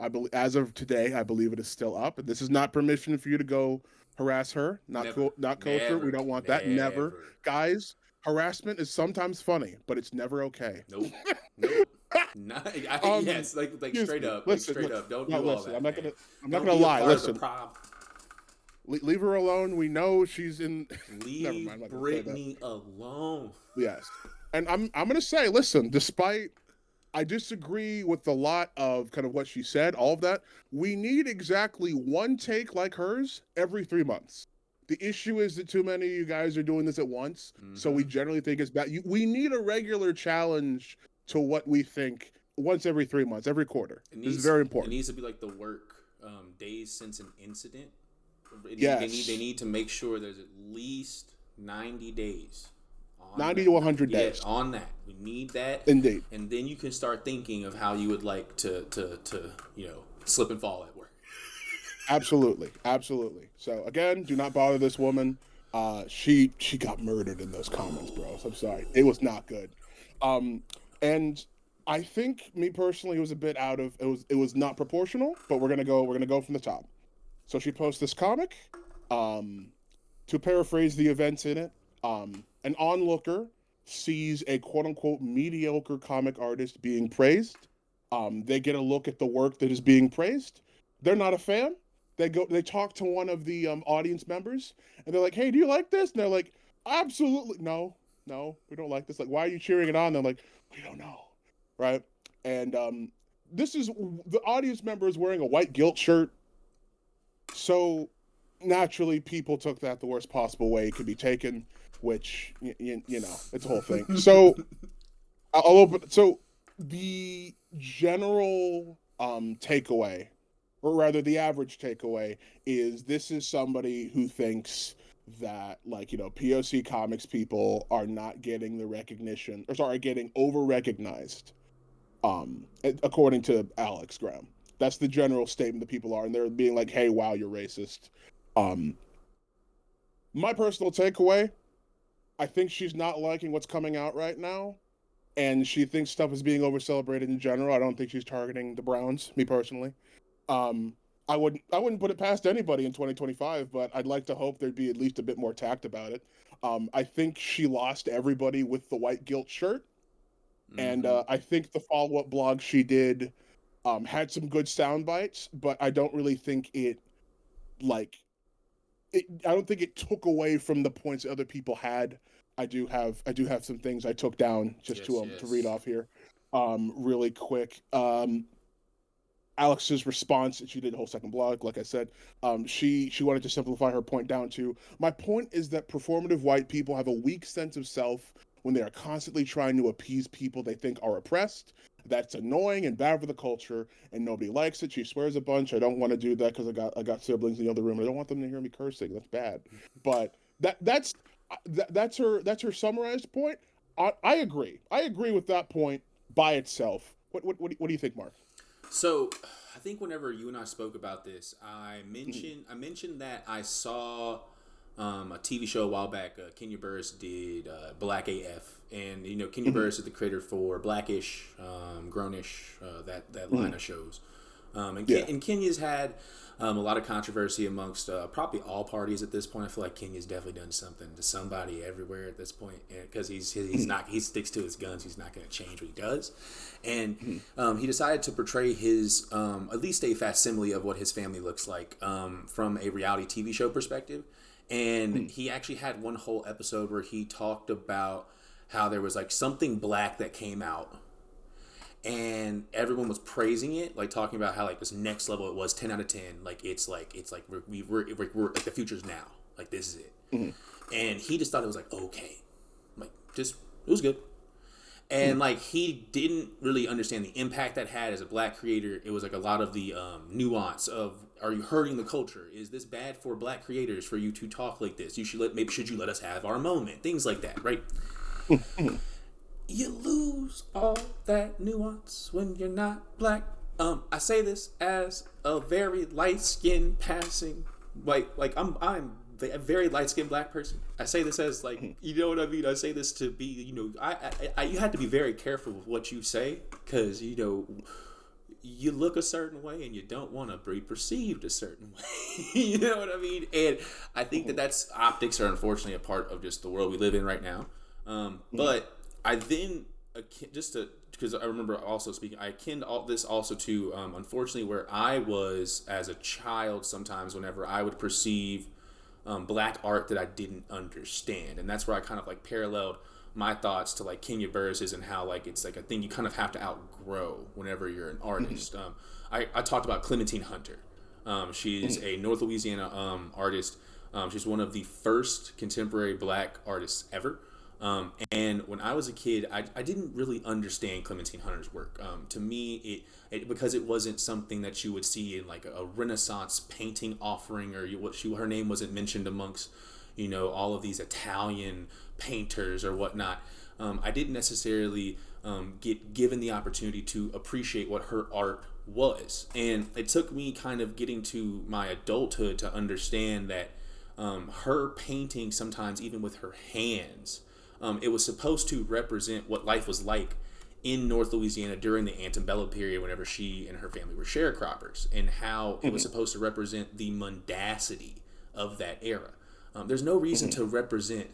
I believe, as of today, I believe it is still up. And this is not permission for you to go harass her. Not Never. cool. Not kosher. Never. We don't want that. Never, Never. guys. Harassment is sometimes funny, but it's never okay. Nope. Nope. Yes, like straight me. up, Listen, straight up. Don't no, do all listen, that. I'm not man. gonna. I'm Don't not gonna be a lie. part of the Listen, problem. leave her alone. We know she's in. Never Leave mind. I'm not gonna say that. Brittany alone. Yes, and I'm gonna say, listen. Despite I disagree with a lot of kind of what she said, all of that. We need exactly one take like hers every 3 months. The issue is that too many of you guys are doing this at once, so we generally think it's bad. We need a regular challenge to what we think once every 3 months, every quarter. This is very important. It needs to be like the work days since an incident. Yes. They need to make sure there's at least 90 days. 90 to 100 days. On that. We need that. Indeed. And then you can start thinking of how you would like to slip and fall at work. Absolutely. So again, do not bother this woman. She got murdered in those comments, bro. So I'm sorry. It was not good. And I think me personally it was a bit out of it was not proportional, but we're gonna go from the top. So she posts this comic. To paraphrase the events in it, an onlooker sees a quote unquote mediocre comic artist being praised. They get a look at the work that is being praised. They're not a fan. They talk to one of the audience members and they're like, "Hey, do you like this?" And they're like, "Absolutely. No, we don't like this. Like, why are you cheering it on?" They're like, "We don't know." Right? And this is the audience member is wearing a white guilt shirt. So naturally people took that the worst possible way it could be taken, which you know, it's a whole thing. So I'll open. So the general takeaway, or rather the average takeaway, is this is somebody who thinks that, like, you know, POC comics people are not getting the recognition, or sorry, getting over recognized, according to Alex Graham. That's the general statement that people are, and they're being like, "Hey, wow, you're racist." My personal takeaway, I think she's not liking what's coming out right now, and she thinks stuff is being over celebrated in general. I don't think she's targeting the Browns, me personally. I wouldn't put it past anybody in 2025, but I'd like to hope there'd be at least a bit more tact about it. I think she lost everybody with the white guilt shirt, and I think the follow-up blog she did had some good sound bites, but I don't really think I don't think it took away from the points other people had. I do have some things I took down just to read off here, really quick. Alex's response, she did a whole second blog, like I said. She wanted to simplify her point down to, "My point is that performative white people have a weak sense of self when they are constantly trying to appease people they think are oppressed. That's annoying and bad for the culture, and nobody likes it." She swears a bunch. I don't want to do that because I got siblings in the other room. I don't want them to hear me cursing. That's bad. But that's her summarized point. I agree. I agree with that point by itself. What do you think, Mark? So, I think whenever you and I spoke about this, I mentioned that I saw a TV show a while back. Kenya Barris did Black AF, and you know Kenya Barris is the creator for Blackish, Grownish, that line of shows. And Kenya's had a lot of controversy amongst probably all parties at this point. I feel like Kenya's definitely done something to somebody everywhere at this point, because he sticks to his guns. He's not going to change what he does, and he decided to portray his at least a facsimile of what his family looks like from a reality TV show perspective. And he actually had one whole episode where he talked about how there was like something black that came out, and everyone was praising it, like talking about how like this next level it was 10 out of 10, like it's like we're like the future's now, like this is it. And he just thought it was like okay, like just it was good. And like he didn't really understand the impact that had as a black creator. It was like a lot of the nuance of, are you hurting the culture? Is this bad for black creators for you to talk like this? You should should you let us have our moment? Things like that, right? You lose all that nuance when you're not black. I say this as a very light skinned passing, like I'm a very light skinned black person. I say this as like, you know what I mean. I say this to be, you know, I you have to be very careful with what you say, because you know you look a certain way and you don't want to be perceived a certain way. You know what I mean? And I think that that's optics are unfortunately a part of just the world we live in right now. But I then just to, because I remember also speaking, I akin all this also to unfortunately where I was as a child. Sometimes whenever I would perceive black art that I didn't understand, and that's where I kind of like paralleled my thoughts to like Kenya Burris's, and how like it's like a thing you kind of have to outgrow whenever you're an artist. I talked about Clementine Hunter. She's a North Louisiana artist. She's one of the first contemporary black artists ever. And when I was a kid, I didn't really understand Clementine Hunter's work. To me, it because it wasn't something that you would see in like a Renaissance painting offering, or her name wasn't mentioned amongst, you know, all of these Italian painters or whatnot. I didn't necessarily get given the opportunity to appreciate what her art was, and it took me kind of getting to my adulthood to understand that her painting, sometimes even with her hands, it was supposed to represent what life was like in North Louisiana during the antebellum period, whenever she and her family were sharecroppers, and how it was supposed to represent the mundacity of that era. There's no reason to represent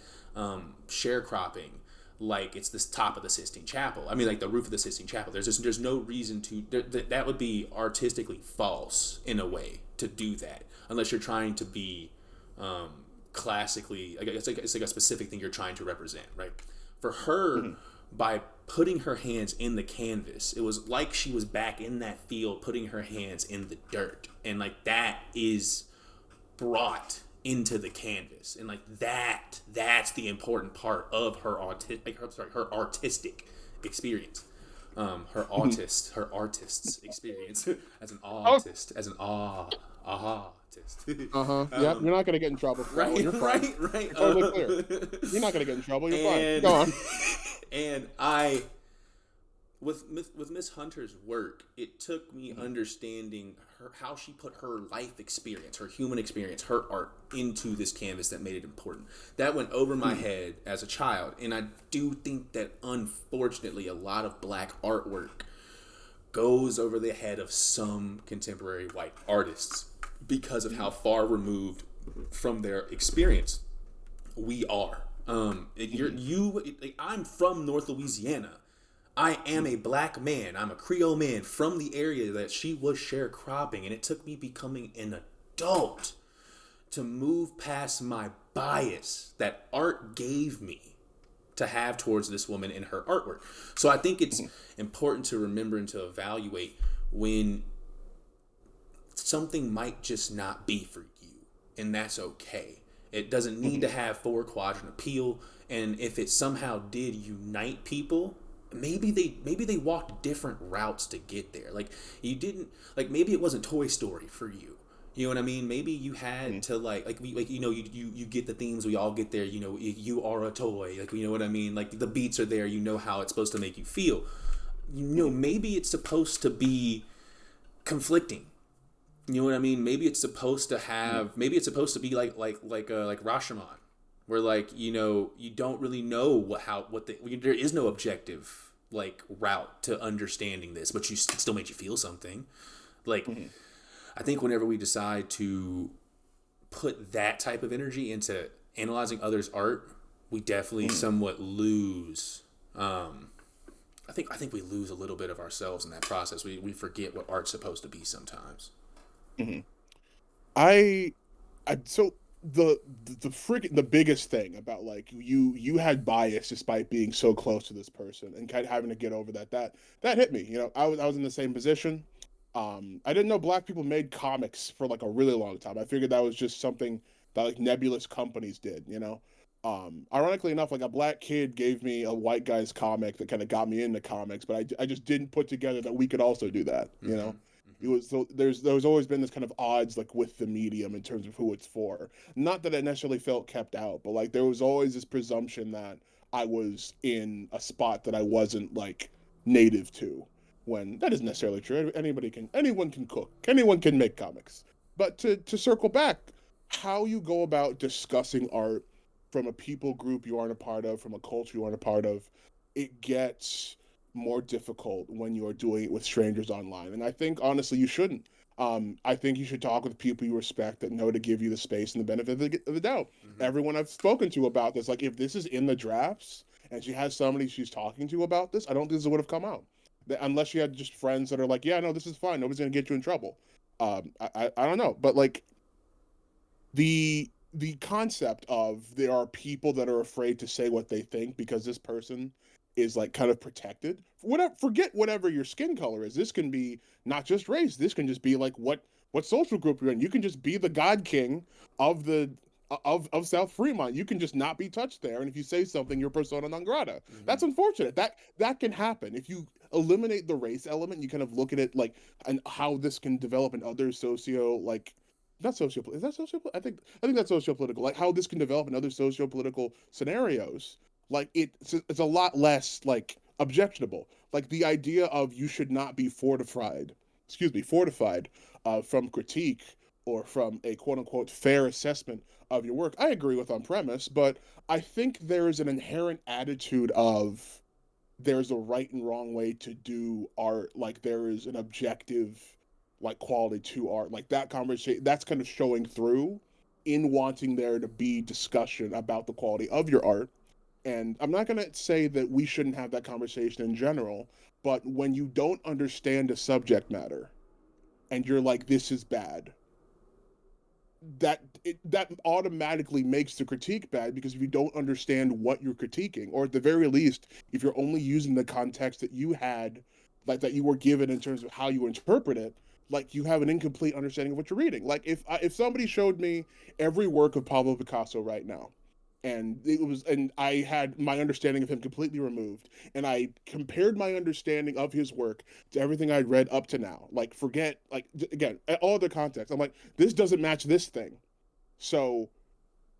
sharecropping like it's this top of the Sistine Chapel. I mean, like the roof of the Sistine Chapel. There's no reason to. That would be artistically false in a way to do that, unless you're trying to be classically, it's like a specific thing you're trying to represent, right? For her, by putting her hands in the canvas, it was like she was back in that field, putting her hands in the dirt, and like that is brought into the canvas, and like that's the important part of her her artistic experience. Her artist's experience as an artist, as an artist. Yeah, you're not gonna get in trouble for that one. You're fine. Right. You're totally clear. You're not gonna get in trouble. You're fine. Go on. And with Miss Hunter's work, it took me understanding how she put her life experience, her human experience, her art into this canvas that made it important. That went over my head as a child, and I do think that unfortunately a lot of black artwork goes over the head of some contemporary white artists because of how far removed from their experience we are. I'm from North Louisiana. I am a black man. I'm a Creole man from the area that she was sharecropping, and it took me becoming an adult to move past my bias that art gave me to have towards this woman and her artwork. So I think it's important to remember and to evaluate when something might just not be for you, and that's okay. It doesn't need to have 4-quadrant appeal, and if it somehow did unite people, maybe they walked different routes to get there. Like you didn't, like maybe it wasn't Toy Story for you. You know what I mean? Maybe you had to you get the themes we all get there. You know, you are a toy. Like, you know what I mean? Like the beats are there. You know how it's supposed to make you feel. You know, maybe it's supposed to be conflicting. You know what I mean? Maybe it's supposed to have. Maybe it's supposed to be like Rashomon, where like, you know, you don't really know there is no objective like route to understanding this, but it still made you feel something. Like I think whenever we decide to put that type of energy into analyzing others' art, we definitely somewhat lose. I think we lose a little bit of ourselves in that process. We forget what art's supposed to be sometimes. I so the the biggest thing about like you had bias despite being so close to this person and kind of having to get over that hit me. You know, I was in the same position. I didn't know black people made comics for like a really long time. I figured that was just something that like nebulous companies did, you know. Ironically enough, like a black kid gave me a white guy's comic that kind of got me into comics, but I just didn't put together that we could also do that, you Mm-hmm. know. It Mm-hmm. was so there's always been this kind of odds like with the medium in terms of who it's for. Not that it necessarily felt kept out, but like there was always this presumption that I was in a spot that I wasn't like native to, when that isn't necessarily true. Anyone can cook, anyone can make comics. But to circle back, how you go about discussing art from a people group you aren't a part of, from a culture you aren't a part of, it gets more difficult when you're doing it with strangers online. And I think honestly you shouldn't. I think you should talk with people you respect that know to give you the space and the benefit of the doubt. Mm-hmm. Everyone I've spoken to about this, like if this is in the drafts and she has somebody she's talking to about this, I don't think this would have come out unless you had just friends that are like, yeah, no, this is fine. Nobody's gonna get you in trouble. I don't know, but like the concept of there are people that are afraid to say what they think because this person is like kind of protected. Whatever, forget whatever your skin color is. This can be not just race. This can just be like what social group you're in. You can just be the God King of the of South Fremont. You can just not be touched there. And if you say something, you're persona non grata. Mm-hmm. That's unfortunate. That can happen. If you eliminate the race element, you kind of look at it like and how this can develop in other socio like not socio is that socio I think that's socio-political, like how this can develop in other socio-political scenarios. Like it's a lot less like objectionable, like the idea of you should not be fortified from critique or from a quote unquote fair assessment of your work. I agree with on premise, but I think there is an inherent attitude of there's a right and wrong way to do art, like there is an objective like quality to art, like that conversation that's kind of showing through in wanting there to be discussion about the quality of your art. And I'm not going to say that we shouldn't have that conversation in general, but when you don't understand a subject matter and you're like this is bad, that automatically makes the critique bad, because if you don't understand what you're critiquing, or at the very least if you're only using the context that you had, like that you were given in terms of how you interpret it, like you have an incomplete understanding of what you're reading. Like if somebody showed me every work of Pablo Picasso right now, and I had my understanding of him completely removed, and I compared my understanding of his work to everything I'd read up to now, like forget like again all other context, I'm like this doesn't match this thing, so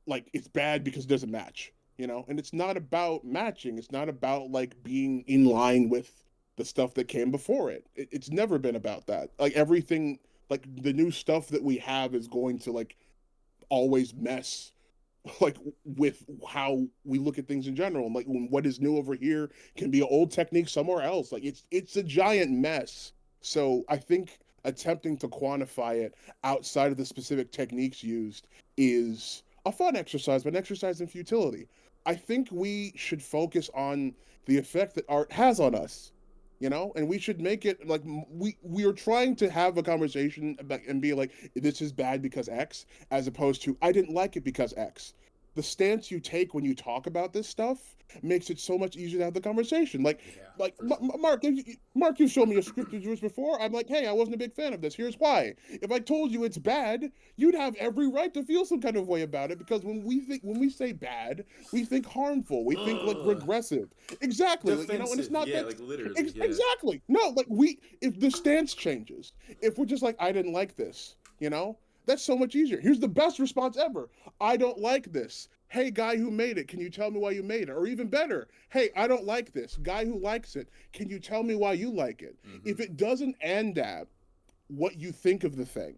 like it's bad because it doesn't match, you know. And it's not about matching, it's not about like being in line with the stuff that came before it's never been about that. Like everything, like the new stuff that we have is going to like always mess like with how we look at things in general, and like when what is new over here can be an old technique somewhere else. Like it's a giant mess. So I think attempting to quantify it outside of the specific techniques used is a fun exercise, but an exercise in futility. I think we should focus on the effect that art has on us, you know, and we should make it like we are trying to have a conversation about and be like this is bad because X, as opposed to I didn't like it because X. The stance you take when you talk about this stuff makes it so much easier to have the conversation. Yeah, Like for sure. Mark, you've shown me a script of yours before. I'm like, hey, I wasn't a big fan of this. Here's why. If I told you it's bad, you'd have every right to feel some kind of way about it, because when we say bad, we think harmful, we think like Ugh. regressive. Exactly, like, you know, and it's Defensive. not Yeah, that like literally. Yeah. exactly. No, like we if the stance changes, if we're just like I didn't like this, you know, that's so much easier. Here's the best response ever. I don't like this. Hey, guy who made it, can you tell me why you made it? Or even better, hey, I don't like this. Guy who likes it, can you tell me why you like it? Mm-hmm. If it doesn't end at what you think of the thing,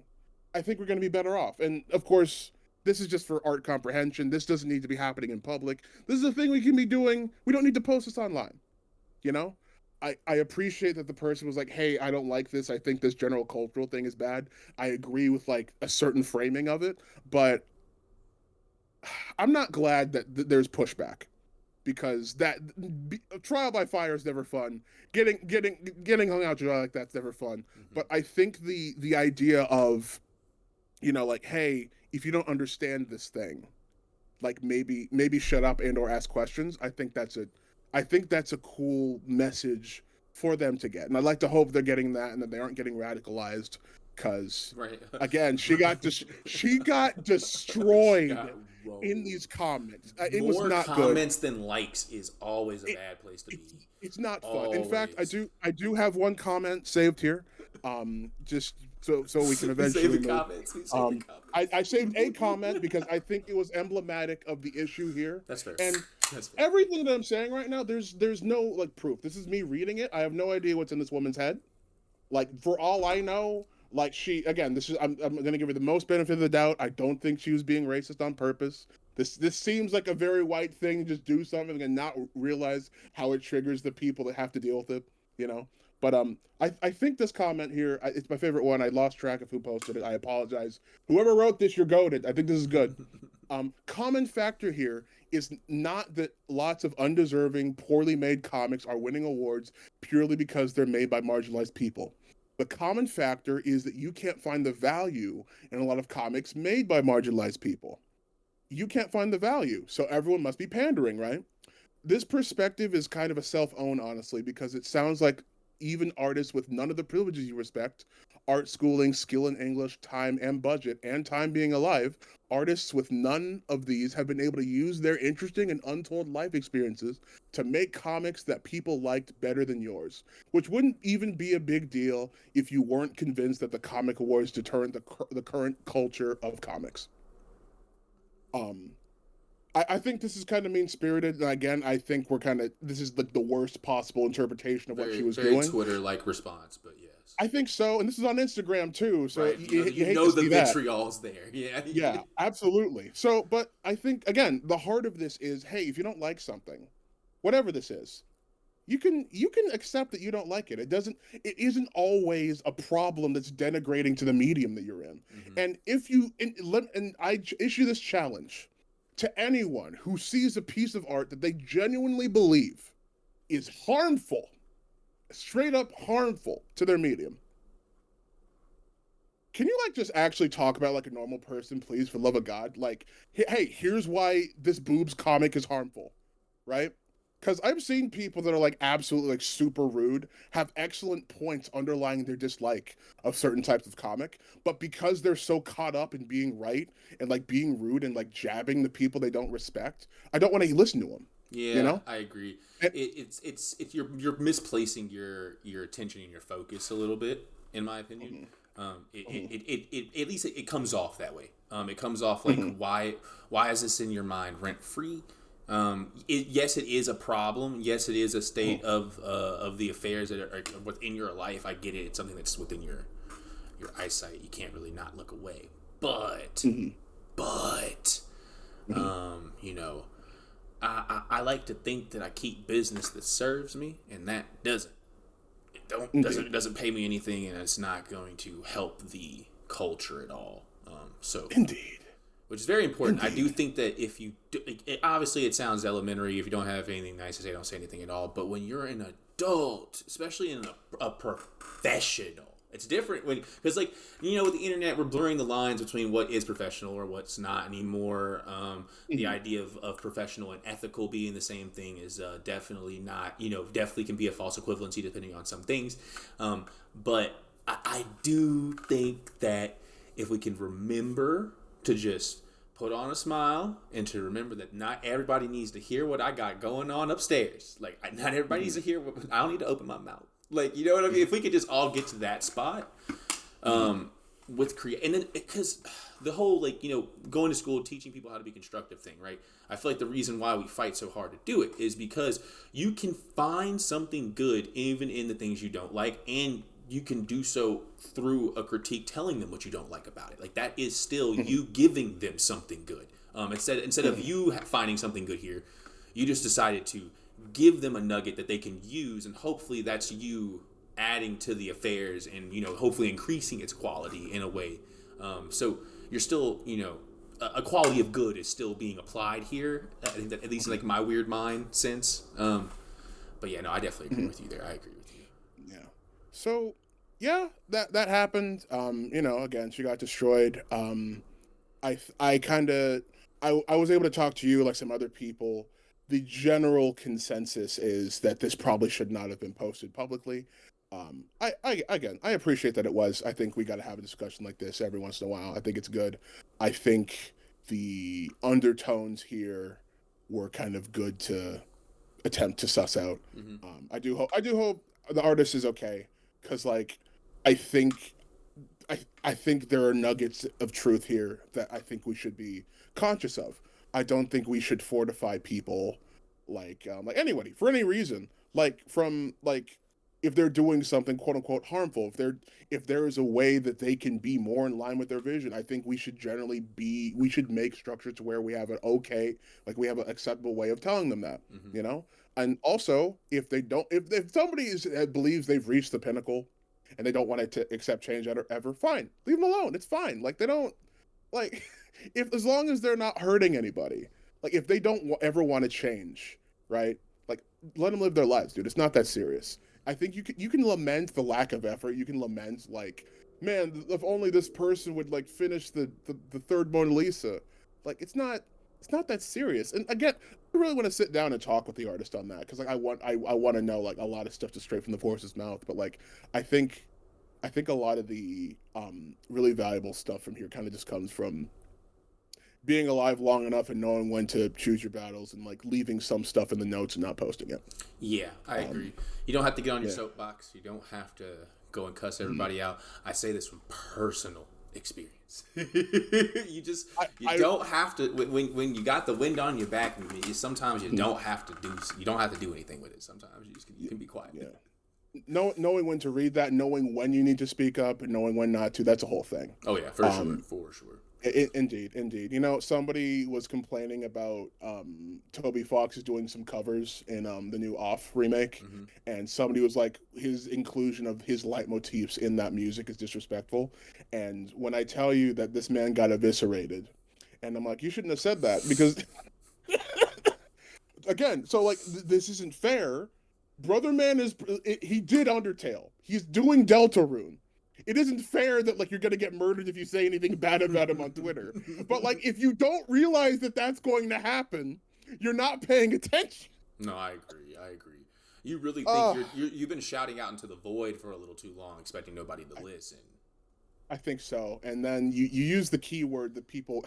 I think we're going to be better off. And of course, this is just for art comprehension. This doesn't need to be happening in public. This is a thing we can be doing. We don't need to post this online, you know? I appreciate that the person was like, hey, I don't like this. I think this general cultural thing is bad. I agree with like a certain framing of it, but I'm not glad that there's pushback, because trial by fire is never fun. Getting hung out to dry like that's never fun. Mm-hmm. But I think the idea of, you know, like, hey, if you don't understand this thing, like maybe shut up and or ask questions. I think that's a cool message for them to get. And I'd like to hope they're getting that and that they aren't getting radicalized because Right. again, she got She got destroyed in rolled. these comments. It was More not good. comments than likes is always a It, bad place to be. it's not fun. In fact, Always. I do have one comment saved here. Just so we can We save eventually the move. comments. We save the I comments. saved a comment because I think it was emblematic of the issue here. That's fair. And That's fair. everything that I'm saying right now, there's no like proof. This is me reading it. I have no idea what's in this woman's head. Like for all I know, like she again, this is I'm gonna give her the most benefit of the doubt. I don't think she was being racist on purpose. This seems like a very white thing. Just do something and not realize how it triggers the people that have to deal with it. You know. But I think this comment here, it's my favorite one. I lost track of who posted it. I apologize. Whoever wrote this, you're goated. I think this is good. Common factor here is not that lots of undeserving, poorly made comics are winning awards purely because they're made by marginalized people. The common factor is that you can't find the value in a lot of comics made by marginalized people. You can't find the value, so everyone must be pandering, right? This perspective is kind of a self-own, honestly, because it sounds like even artists with none of the privileges you respect, art schooling, skill in English, time and budget, and time being alive, artists with none of these have been able to use their interesting and untold life experiences to make comics that people liked better than yours, which wouldn't even be a big deal if you weren't convinced that the comic awards determine the current culture of comics. Um, I think this is kind of mean spirited, and again, I think we're kind of this is the worst possible interpretation of what she Very, was very doing. Twitter like response, but yes. I think so, and this is on Instagram too, so Right. you You hate to know the see that. vitriol's there. Yeah. Yeah, absolutely. So, but I think again, the heart of this is, hey, if you don't like something, whatever this is, you can accept that you don't like it. It isn't always a problem that's denigrating to the medium that you're in. Mm-hmm. And if you and I issue this challenge to anyone who sees a piece of art that they genuinely believe is harmful, straight up harmful to their medium. Can you like just actually talk about like a normal person, please, for love of God? Like, hey, here's why this boobs comic is harmful, right? Because I've seen people that are like absolutely like super rude have excellent points underlying their dislike of certain types of comic, but because they're so caught up in being right and like being rude and like jabbing the people they don't respect, I don't want to listen to them. You Yeah, know? I agree. And, It's you're misplacing your attention and your focus a little bit, in my opinion. mhm, At least it comes off that way. It comes off like mhm, why is this in your mind rent free? Yes, it is a problem. Yes, it is a state of the affairs that are within your life. I get it. It's something that's within your eyesight. You can't really not look away. But mhm, but mhm, you know, I like to think that I keep business that serves me, and that doesn't. indeed, Doesn't pay me anything, and it's not going to help the culture at all. So indeed, which is very important. I do indeed. think that if you do, obviously it sounds elementary. If you don't have anything nice to say, don't say anything at all. But when you're an adult, especially in a professional, it's different when because like with the internet, we're blurring the lines between what is professional or what's not anymore. The Mhm, idea of professional and ethical being the same thing is definitely not. Definitely can be a false equivalency depending on some things. But I do think that if we can remember to just put on a smile and to remember that not everybody needs to hear what I got going on upstairs. Like, not everybody needs mhm, to hear what I don't need to open my mouth. Like, you know what I mean? If we could just all get to that spot, mhm, with create, and then because the whole like going to school teaching people how to be constructive thing, right? I feel like the reason why we fight so hard to do it is because you can find something good even in the things you don't like, and you can do so through a critique telling them what you don't like about it. Like that is still mhm, you giving them something good. Instead of mhm, you finding something good here, you just decided to give them a nugget that they can use, and hopefully that's you adding to the affairs and hopefully increasing its quality in a way. So you're still a quality of good is still being applied here. I think that at least in like my weird mind sense. But yeah, no, I definitely agree mhm. with you there. I agree with you. Yeah. So yeah, that happened. Again, she got destroyed. I kind of I was able to talk to you like some other people. The general consensus is that this probably should not have been posted publicly. I again, I appreciate that it was. I think we got to have a discussion like this every once in a while. I think it's good. I think the undertones here were kind of good to attempt to suss out. Hmm. I do hope the artist is okay because like I think I think there are nuggets of truth here that I think we should be conscious of. I don't think we should fortify people like anybody for any reason. Like from like if they're doing something quote unquote harmful, if there is a way that they can be more in line with their vision, I think we should generally be we should make structures to where we have an okay, like we have an acceptable way of telling them that, Hmm. you know? And also, if they don't, if somebody believes they've reached the pinnacle and they don't want to accept change ever, fine, leave them alone. It's fine. Like they don't like if as long as they're not hurting anybody. Like if they don't ever want to change, right? Like let them live their lives, dude. It's not that serious. I think you can lament the lack of effort. You can lament like, man, if only this person would like finish the third Mona Lisa. Like it's not that serious. And again, I really want to sit down and talk with the artist on that because like I want to know like a lot of stuff just straight from the horse's mouth. But like I think I think a lot of the really valuable stuff from here kind of just comes from being alive long enough and knowing when to choose your battles and like leaving some stuff in the notes and not posting it. Yeah, I Um, agree. You don't have to get on your yeah. soapbox. You don't have to go and cuss everybody out. I say this from personal experience. You just you I don't have to when you got the wind on your back. Sometimes you don't have to do anything with it. Sometimes you can be quiet. yeah. Knowing when to read that, knowing when you need to speak up, and knowing when not to, that's a whole thing. Oh yeah, for sure, Um, for sure. indeed, indeed. You know, somebody was complaining about Toby Fox is doing some covers in the new Off remake, Hmm. and somebody was like, his inclusion of his leitmotifs in that music is disrespectful. And when I tell you that this man got eviscerated, and I'm like, you shouldn't have said that because again, so like this isn't fair. Brother Man is he did Undertale. He's doing Deltarune. It isn't fair that like you're gonna get murdered if you say anything bad about him on Twitter. But like if you don't realize that that's going to happen, you're not paying attention. No, I agree. I agree. You really think Uh, you've been shouting out into the void for a little too long, expecting nobody to listen. I think so. And then you use the keyword that people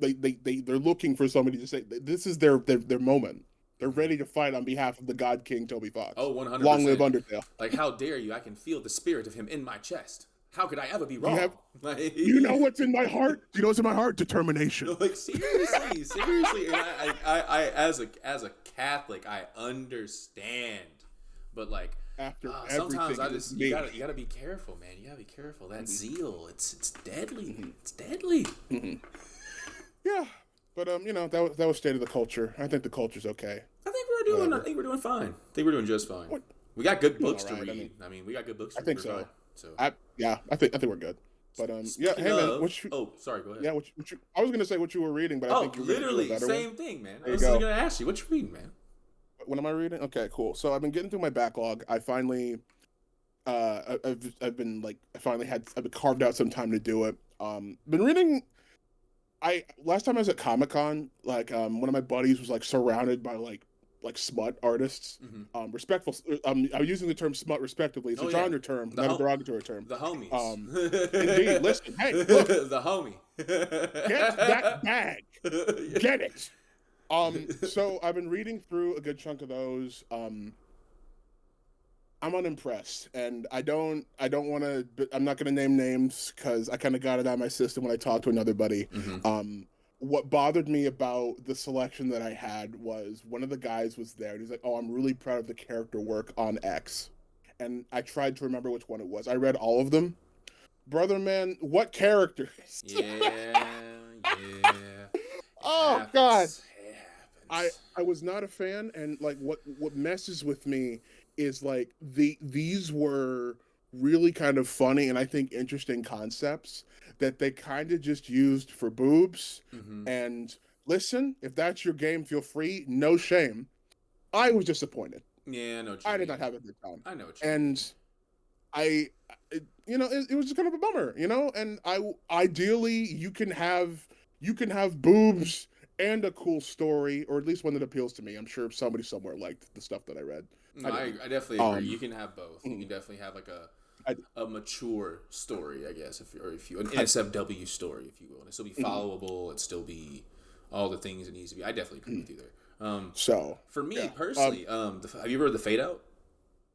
they're looking for somebody to say this is their moment. They're Hmm. ready to fight on behalf of the God King Toby Oh, Fox. Long live 100%. Undertale. Like, how dare you? I can feel the spirit of him in my chest. How could I ever be You have wrong? Like, you know what's in my heart? You know what's in my heart? Determination. like seriously, seriously. And as a Catholic, I understand, but like, After sometimes everything I it is just me. you gotta be careful, man. You gotta be careful. That Mhm, zeal, it's deadly. mhm, It's deadly. mhm. Yeah, but you know that was state of the culture. I think the culture's okay. I Whatever. think we're doing fine. I think we're doing just fine. What We got good doing books all to right? read. I mean, we got good books I to read. think We're fine. so. So, I think we're good. But yeah, speaking hey man, of, oh, sorry, go ahead. yeah, I was gonna say what you were reading, but I Oh, think you're gonna do a literally, better one. same thing, man. I There you was just go. gonna ask you, what you reading, man? What am I reading? Okay, cool. So I've been getting through my backlog. I finally I've been like I've been carved out some time to do it. Been reading. I last time I was at Comic Con, like one of my buddies was like surrounded by like smut artists. Hmm. Respectful. I'm using the term smut respectively. It's Oh a yeah, genre term, the not a home, derogatory term. the homies, Um, indeed. Listen, hey, look, the homie. get that bag, get it. So I've been reading through a good chunk of those. I'm unimpressed, and I don't want to. I'm not going to name names because I kind of got it out of my system when I talked to another buddy. Hmm. Um, what bothered me about the selection that I had was one of the guys was there, and he's like, "Oh, I'm really proud of the character work on X," and I tried to remember which one it was. I read all of them. Brother, man, what characters? Yeah, yeah. It Oh God, happens. It I happens. I was not a fan, and like what messes with me is like these were really kind of funny and I think interesting concepts that they kind of just used for boobs. Hmm. And listen, if that's your game, feel free, no shame. I was disappointed. Yeah, I know what you I did mean. not have a good time, I know what you mean. and I it was just kind of a bummer, and I ideally you can have boobs and a cool story, or at least one that appeals to me. I'm sure somebody somewhere liked the stuff that I read. No, I didn't. I definitely agree. You Um, can have both. You can mm, definitely have like I, a mature story, I guess, if you an I, NSFW story, if you will, and it still be mm, followable, it still be all the things it needs to be. I definitely agree mm. with you there. So For me yeah. personally, have you ever read the Fade Out?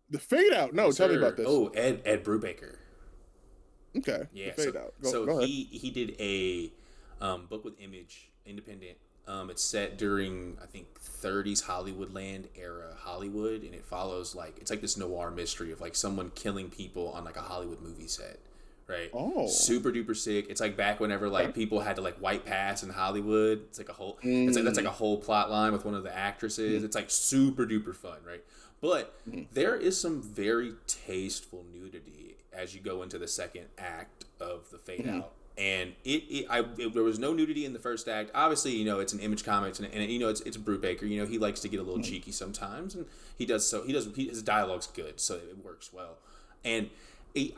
The fade out. No, Yes, tell me about sir. this. Oh, Ed Brubaker. Okay, the Yeah, fade out. so Go ahead. he did a book with Image, independent. It's set during I think 30s Hollywoodland era Hollywood, and it follows like it's like this noir mystery of like someone killing people on like a Hollywood movie set, right? Oh, Super duper sick. It's like back whenever okay. like people had to like white pass in Hollywood. It's like that's like Mm, a whole plot line with one of the actresses. mm, It's like super duper fun, right? But mm, there is some very tasteful nudity as you go into the second act of the Fade mm, Out. And there was no nudity in the first act. Obviously, it's an Image Comics, and it's Brubaker. He likes to get a little mm, cheeky sometimes, and his dialogue's good, so it works well. And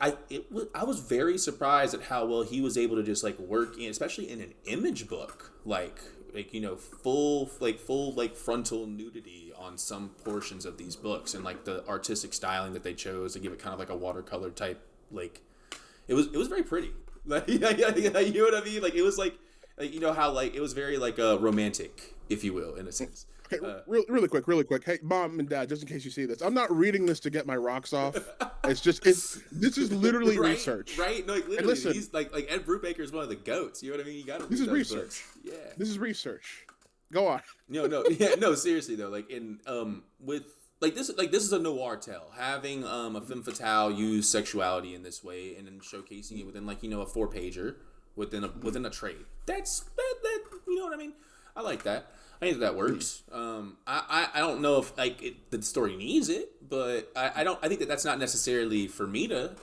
I was very surprised at how well he was able to just like work in, especially in an Image book, full like frontal nudity on some portions of these books, and like the artistic styling that they chose to give it kind of like a watercolor type, like it was very pretty. Like, yeah, you know what I mean? Like it was like how like it was very like romantic, if you will, in a mm. sense. Okay, Uh, really quick, really quick. Hey, mom and dad, just in case you see this, I'm not reading this to get my rocks off. It's this is literally right, research. right. No, like And literally, listen, he's like Ed Brubaker is one of the goats. You know what I mean? You got to this read is those books. research. Yeah. This is research. Go on. No, no, yeah, no. Seriously though, like in with this is a noir tale. Having a femme fatale use sexuality in this way and then showcasing it within like a 4 pager within a trade. That you know what I mean. I like that. I think that works. I don't know if the story needs it, but I don't. I think that's not necessarily for me to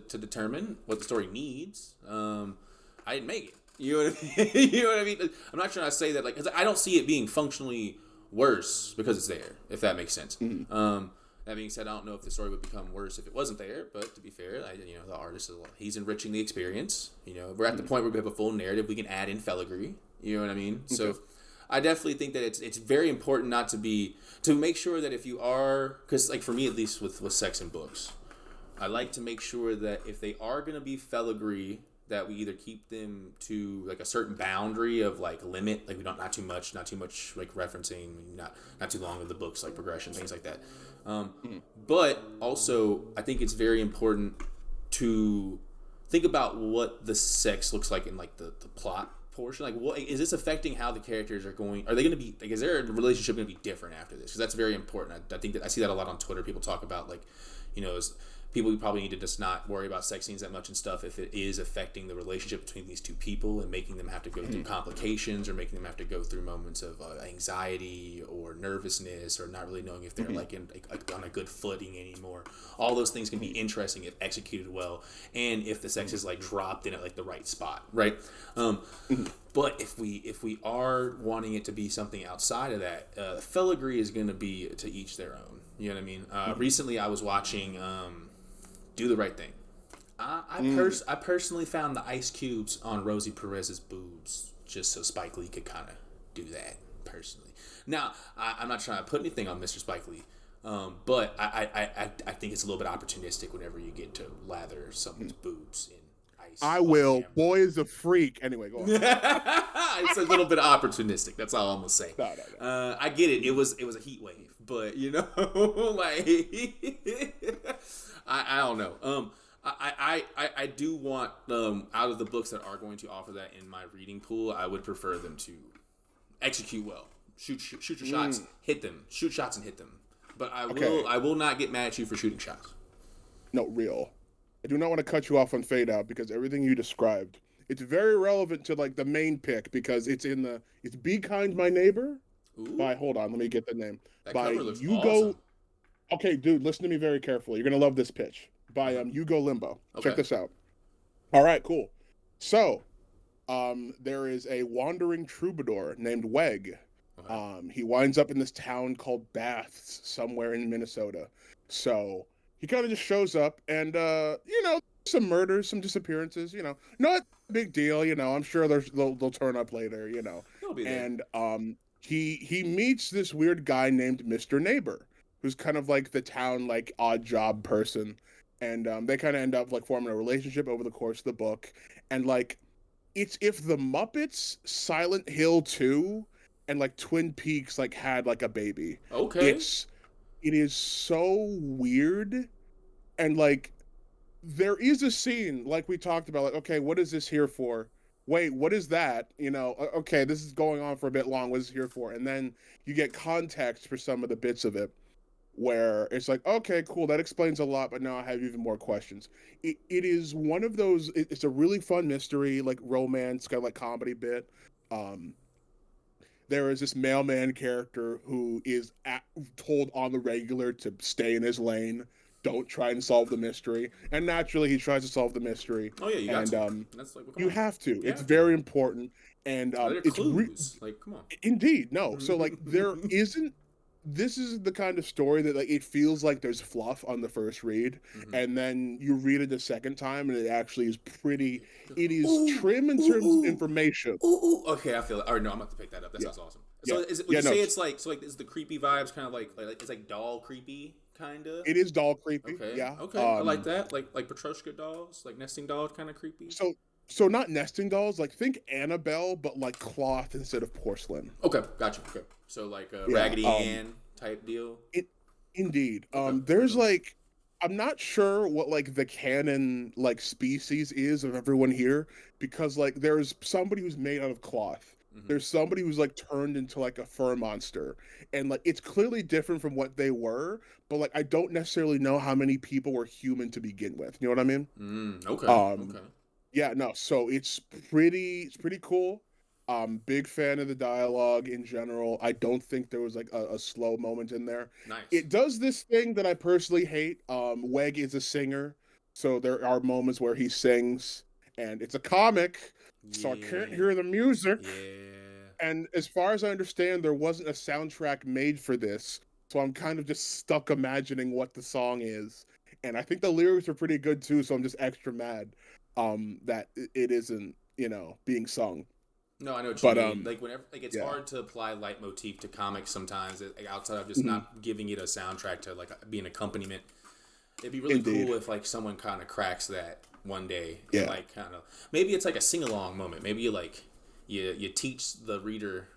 determine what the story needs. I didn't make it. You know what I mean? You know what I mean? I'm not trying to say that because I don't see it being functionally worse because it's there. If that makes sense. That being said, I don't know if the story would become worse if it wasn't there. But to be fair, the artist he's enriching the experience. We're at the point where we have a full narrative. We can add in filigree. You know what I mean? Okay. So I definitely think that it's very important not to make sure that if you are, because like for me at least with sex and books, I like to make sure that if they are going to be filigree, that we either keep them to like a certain boundary of like limit, like we don't not too much like referencing, not too long of the books like progression, things like that. But also, I think it's very important to think about what the sex looks like in like the plot portion. Like, what is this affecting how the characters are going? Are they going to be like? Is their relationship going to be different after this? Because that's very important. I think that I see that a lot on Twitter. People talk about like, people probably need to just not worry about sex scenes that much and stuff if it is affecting the relationship between these two people and making them have to go through complications or making them have to go through moments of anxiety or nervousness or not really knowing if they're on a good footing anymore. All those things can be interesting if executed well and if the sex is like dropped in at like the right spot, right? But if we are wanting it to be something outside of that, filigree is going to be to each their own. You know what I mean? Recently, I was watching Do the Right Thing. I personally found the ice cubes on Rosie Perez's boobs just so Spike Lee could kind of do that personally. Now, I'm not trying to put anything on Mr. Spike Lee, but I think it's a little bit opportunistic whenever you get to lather someone's boobs in ice I on will. camera. Boy is a freak. Anyway, go on. It's a little bit opportunistic. That's all I'm gonna say. No. I get it. It was a heat wave, but like I don't know. I do want out of the books that are going to offer that in my reading pool, I would prefer them to execute well. Shoot your shots, hit them. Shoot shots and hit them. But I will not get mad at you for shooting shots. No, real. I do not want to cut you off on Fade Out because everything you described, it's very relevant to like the main pick because it's Be Kind My Neighbor Ooh, by hold on, let me get the name. that By cover looks Hugo. awesome. Okay, dude, listen to me very carefully. You're gonna love this pitch. By Uh-huh. Hugo Limbo. Check Okay. this out. All right, cool. So, there is a wandering troubadour named Weg. Okay. He winds up in this town called Baths somewhere in Minnesota. So he kind of just shows up, and some murders, some disappearances. Not a big deal. I'm sure they'll turn up later. He'll be there. And he meets this weird guy named Mr. Neighbor, who's kind of like the town like odd job person, and they kind of end up like forming a relationship over the course of the book, and like it's if the Muppets, Silent Hill 2, and like Twin Peaks like had like a baby. Okay. It's it is so weird, and like there is a scene like we talked about, like, okay, what is this here for? Wait, what is that? Okay, this is going on for a bit long. What is it here for? And then you get context for some of the bits of it where it's like, okay, cool, that explains a lot, but now I have even more questions. It is one of those, it's a really fun mystery, like romance, kind of like comedy bit. Um, there is this mailman character who is told on the regular to stay in his lane. Don't try and solve the mystery. And naturally, he tries to solve the mystery. Oh yeah, you got And to. That's like, well, come you on. have to. You It's have to. very important. And They're clues. Like, come on. indeed, no. So like there isn't. This is the kind of story that like it feels like there's fluff on the first read, and then you read it the second time, and it actually is pretty. It is Ooh, trim in ooh, terms of ooh, information. ooh. Okay, I feel it. All right, no, I'm about to pick that up. That Yeah, sounds awesome. yeah, So, is it? Would yeah. you No, say it's like so? Like, is the creepy vibes kind of like it's like doll creepy kind of? it is doll creepy. Okay, Yeah. okay, I like that. Like Petrushka dolls, like nesting doll kind of creepy. So so not nesting dolls. Like think Annabelle, but like cloth instead of porcelain. Okay, gotcha. Okay, so like a Yeah. Raggedy Ann type deal. It indeed. Okay, There's okay. like I'm not sure what like the canon like species is of everyone here because like there's somebody who's made out of cloth. Mm-hmm. There's somebody who's like turned into like a fur monster. And like it's clearly different from what they were, but like I don't necessarily know how many people were human to begin with. You know what I mean? Okay, Um okay. yeah, no. So it's pretty cool. Big fan of the dialogue in general. I don't think there was like a slow moment in there. Nice. It does this thing that I personally hate. Weg is a singer, so there are moments where he sings, and it's a comic, so I can't Yeah, hear the music. yeah. And as far as I understand, there wasn't a soundtrack made for this, so I'm kind of just stuck imagining what the song is. And I think the lyrics are pretty good too, so I'm just extra mad that it isn't, being sung. No, I know what you But mean. Like whenever, like it's yeah. hard to apply leitmotif to comics sometimes. Like, outside of just Mhm. not giving it a soundtrack to like be an accompaniment. It'd be really Indeed. cool if like someone kind of cracks that one day and Yeah. like kind of maybe it's like a sing along moment. Maybe you like you teach the reader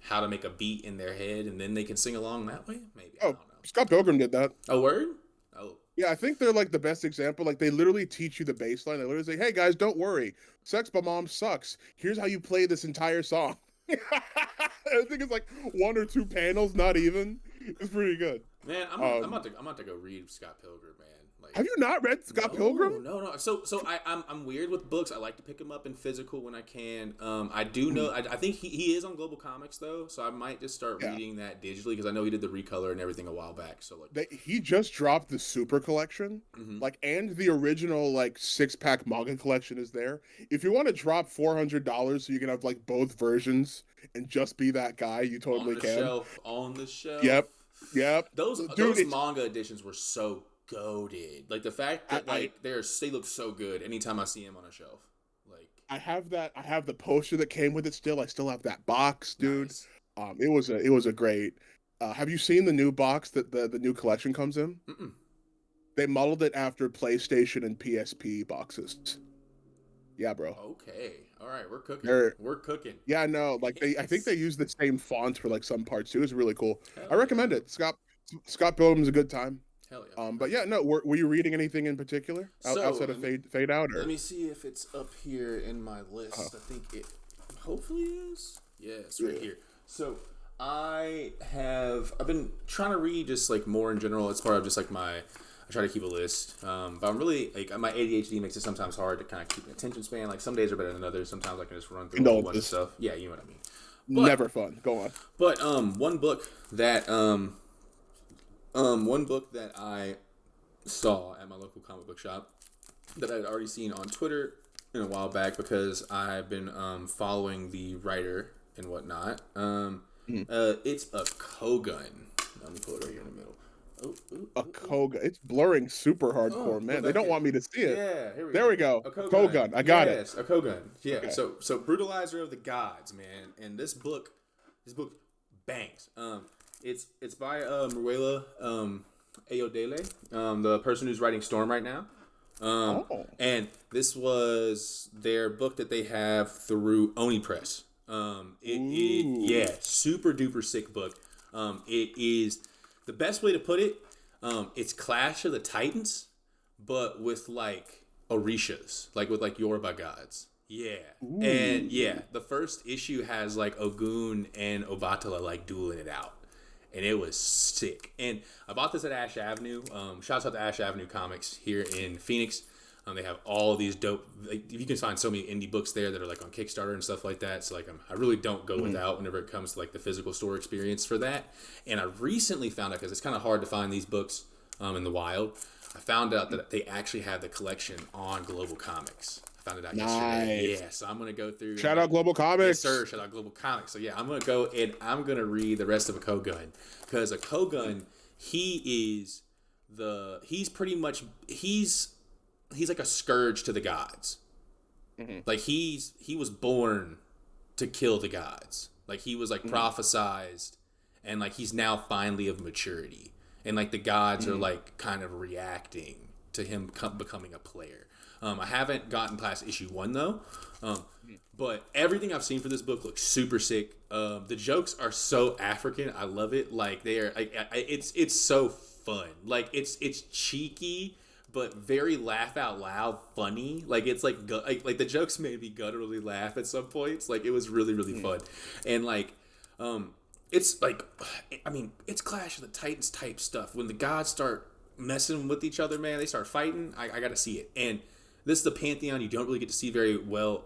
how to make a beat in their head and then they can sing along that way. Maybe I Oh, don't know. Scott Pilgrim did that. A word? Oh, Yeah, I think they're like the best example. Like they literally teach you the bass line. They literally say, "Hey guys, don't worry. Sex by Mom sucks. Here's how you play this entire song." I think it's like one or two panels, not even. It's pretty good. man, Um, I'm about to go read Scott Pilgrim, man. Like have you not read Scott Pilgrim? no. So I'm weird with books. I like to pick them up in physical when I can. I do know. I think he is on Global Comics though, so I might just start Yeah. reading that digitally because I know he did the recolor and everything a while back. So like, He just dropped the Super Collection, mm-hmm. like, and the original like 6-pack manga collection is there. If you want to drop $400 so you can have like both versions and just be that guy, you On totally the can. shelf, on the shelf. Yep, yep, dude. Those manga editions were so goaded. Like the fact I, that I like they look so good anytime I see him on a shelf. Like I have that. I have the poster that came with it still. I still have that box, dude. nice. It was a great. Have you seen the new box that the new collection comes in? Mm-mm. They modeled it after PlayStation and PSP boxes. Yeah, bro. Okay. All right. We're cooking. They're We're cooking. Yeah, no, like I think Yes. they use the same font for like some parts too. It's really cool. I Hell recommend yeah. it. Scott Pilgrim's a good time. Hell yeah. But Hell yeah. yeah, no, were you reading anything in particular So outside of Fade Out let or? me see if it's up here in my list. I think it hopefully is. Yeah, it's right Yeah. here. So I've been trying to read just like more in general. It's part of just like I try to keep a list. But I'm really like my ADHD makes it sometimes hard to kind of keep an attention span. Like some days are better than others. Sometimes I can just run through a whole bunch of Condolences. stuff. Yeah, you know what I mean. But Never fun. Go on. but one book that I saw at my local comic book shop that I had already seen on Twitter in a while back because I've been following the writer and whatnot. Mhm. It's a Kogun. Let me pull it right here in the middle. Oh, ooh, A ooh, ooh. Koga. It's blurring super Oh, hardcore, go man. They back don't here. want me to see it. Yeah, here we There go. we go. A A Kogun. Kogan. I got it. Yes, a Kogun. Yeah. Okay. So brutalizer of the gods, man. And this book bangs. It's by Ruela Ayodele, the person who's writing Storm right now. Oh. And this was their book that they have through Oni Press. Ooh. Yeah, super duper sick book. It is the best way to put it. It's Clash of the Titans, but with like Orishas, like with like Yoruba gods. Yeah, and yeah, Ooh. the first issue has like Ogun and Obatala like dueling it out, and it was sick. And I bought this at Ash Avenue. Shouts out to Ash Avenue Comics here in Phoenix. They have all these dope. Like, you can find so many indie books there that are like on Kickstarter and stuff like that. So like, I really don't go Mhm. without whenever it comes to like the physical store experience for that. And I recently found out because it's kind of hard to find these books in the wild. I found out that they actually have the collection on Global Comics. I found it out yesterday. Nice. Yeah, so I'm gonna go through and Shout out like, Global yes sir, Comics. shout out Global Comics. So yeah, I'm gonna go and I'm gonna read the rest of a Kogun because a Kogun, he is he's pretty much he's like a scourge to the gods. Hmm. Like he was born to kill the gods. Like he was like Hmm. prophesized, and like he's now finally of maturity, and like the gods are Hmm. like kind of reacting to him becoming a player. I haven't gotten past issue 1 though, but everything I've seen for this book looks super sick. The jokes are so African. I love it. Like they are. It's so fun. Like it's cheeky but very laugh out loud funny. Like it's like the jokes made me gutturally laugh at some points. Like it was really really Hmm. fun, and like it's like I mean it's Clash of the Titans type stuff. When the gods start messing with each other, man, they start fighting. I got to see it. And this is the pantheon you don't really get to see very well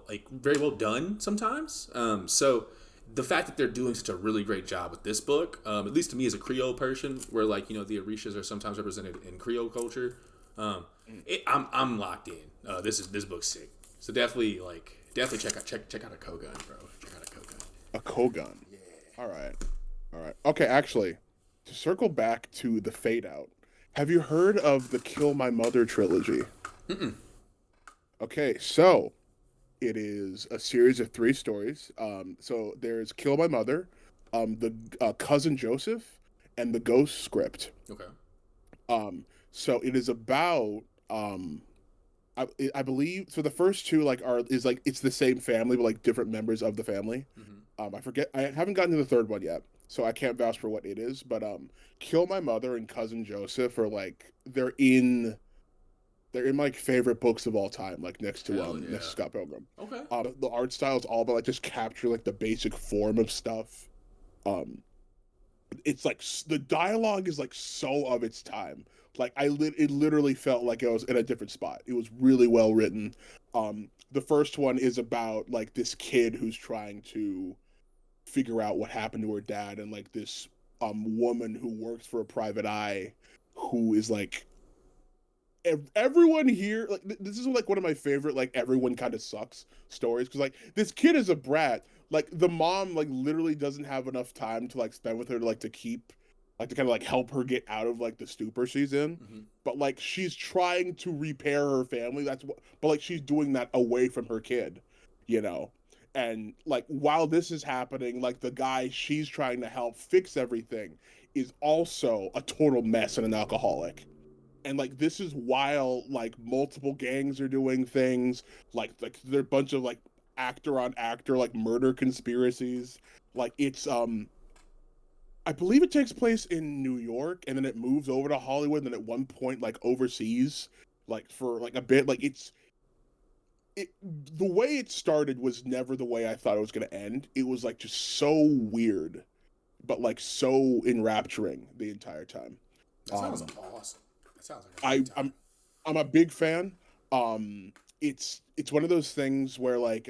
done sometimes. So the fact that they're doing such a really great job with this book, at least to me as a Creole person, where like the Orishas are sometimes represented in Creole culture, I'm locked in. This book's sick. So definitely check out a Kogun, bro. Check out a Kogun. A Kogan. Yeah. All right. All right. Okay, actually, to circle back to the Fade Out, have you heard of the Kill My Mother trilogy? Mm-mm. Okay, so it is a series of three stories. So there's Kill My Mother, the Cousin Joseph, and the Ghost Script. Okay. So it is about I believe so. The first two like are is like it's the same family but like different members of the family. Mm-hmm. I forget. I haven't gotten to the third one yet, so I can't vouch for what it is. But Kill My Mother and Cousin Joseph are like they're in my favorite books of all time, like Hell next to yeah. Scott Pilgrim. Okay. The art style is all about like just capture like the basic form of stuff. Um, it's like the dialogue is like so of its time. Like it literally felt like I was in a different spot. It was really well written. The first one is about like this kid who's trying to figure out what happened to her dad, and like this woman who works for a private eye, who is like everyone here like this is like one of my favorite like everyone kind of sucks stories because like this kid is a brat, like the mom like literally doesn't have enough time to like spend with her to like to keep like to kind of like help her get out of like the stupor she's in, Mm-hmm. but like she's trying to repair her family, that's what, but like she's doing that away from her kid, you know. And like while this is happening, like the guy she's trying to help fix everything is also a total mess and an alcoholic. And like this is while like multiple gangs are doing things, like there are a bunch of like actor on actor like murder conspiracies. Like it's I believe it takes place in New York and then it moves over to Hollywood and then at one point like overseas like for like a bit. Like it the way it started was never the way I thought it was going to end. It was like just so weird but like so enrapturing the entire time. That sounds um awesome. That sounds like a great I time. I'm a big fan. It's one of those things where like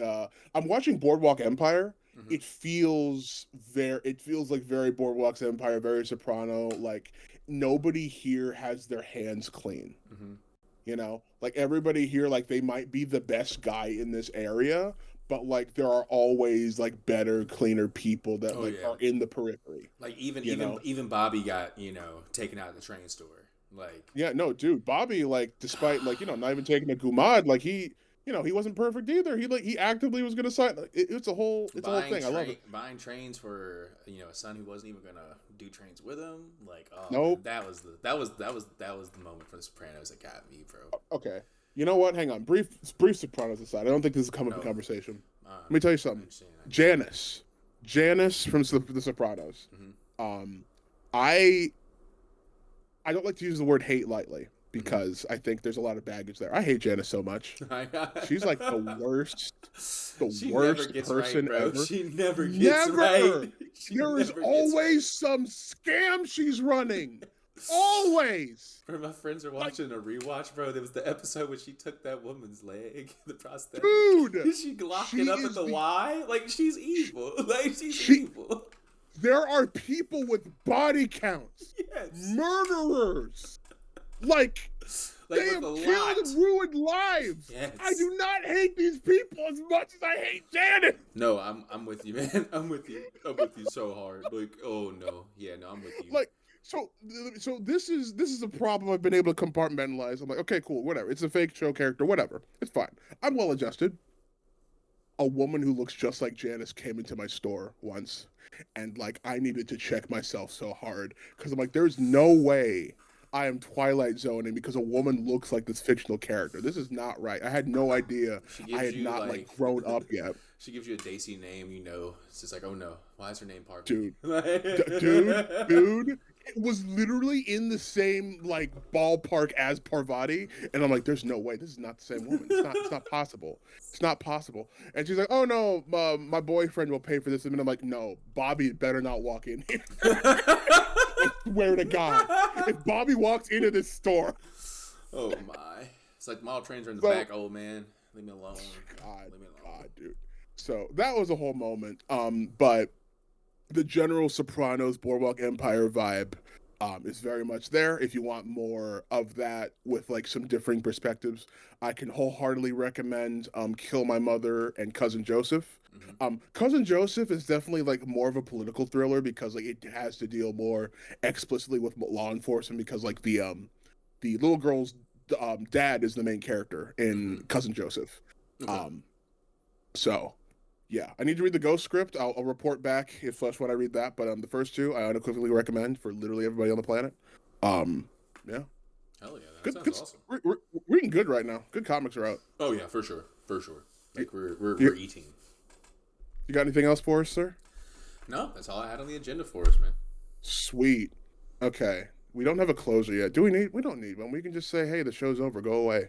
I'm watching Boardwalk Empire. Mm-hmm. It feels like very Boardwalk Empire, very Soprano. Like nobody here has their hands clean. Mm-hmm. You know, like everybody here, like they might be the best guy in this area, but like there are always like better, cleaner people that Oh like yeah. are in the periphery. Like even You even know? even Bobby got taken out of the train store. Like Yeah, no, dude. Bobby, like, despite like not even taking a Gumad, like he wasn't perfect either. He actively was gonna sign. Like, it's a whole thing. I love it. buying trains for a son who wasn't even gonna do trains with him. Like oh man, Nope. that was the moment for The Sopranos that got me, bro. Okay. You know what? Hang on. Brief Sopranos aside. I don't think this is come up in No, conversation. uh, Let me tell you I something. understand. I understand. Janice from The Sopranos. Mm-hmm. Um, I I don't like to use the word hate lightly Mm-hmm. because I think there's a lot of baggage there. I hate Janice so much. She's like the She never worst gets right, person bro. ever. She never gets right. Never. She There is never gets right. always some scam she's running. Always. Bro, my friends are Like, watching a rewatch, bro. There was the episode where she took that woman's leg, the prosthetic. dude, She locked she it up at is the the Y. Like she's evil. Like she's she evil. there are people with body counts. Yes. Murderers. Like Like they with have a killed lot. and ruined lives. I Yes. do not hate these people as much as I hate Janet. No, I'm with you, man. I'm with you. I'm with you so hard. Like, oh no. Yeah, no, I'm with you. Like so this is a problem I've been able to compartmentalize. I'm like, okay, cool, whatever. It's a fake show character, whatever. It's fine. I'm well adjusted. A woman who looks just like Janice came into my store once, and like I needed to check myself so hard because I'm like, there's no way I am Twilight Zoning because a woman looks like this fictional character. This is not right. I had no idea. She I gives had you not like like grown up yet, she gives you a Daisy name, it's just like, oh no, why is her name Parvati? dude. Dude. It was literally in the same like ballpark as Parvati, and I'm like, "There's no way. This is not the same woman. It's not. It's not possible. It's not possible." And she's like, "Oh no, my boyfriend will pay for this." And I'm like, "No, Bobby better not walk in here." I swear to God, if Bobby walks into this store, Oh my. It's like model trains are in the so back, old man. Leave me alone. God, Leave me alone. God, dude. So that was a whole moment. But the general Sopranos Boardwalk Empire vibe is very much there. If you want more of that with like some differing perspectives, I can wholeheartedly recommend Kill My Mother and Cousin Joseph. Mm-hmm. Cousin Joseph is definitely like more of a political thriller because like it has to deal more explicitly with law enforcement because like the little girl's dad is the main character in Mm-hmm. Cousin Joseph. Okay. Um, so yeah, I need to read the Ghost script. I'll report back if when I read that. But the first two I unequivocally recommend for literally everybody on the planet. Um, yeah, Hell yeah, that good, sounds good. awesome. We're reading good right now. Good comics are out. Oh yeah, for sure. For sure. Like we're You, eating. you got anything else for us, sir? No, that's all I had on the agenda for us, man. Sweet. Okay, we don't have a closer yet. Do we need? We don't need one. We can just say, hey, the show's over. Go away.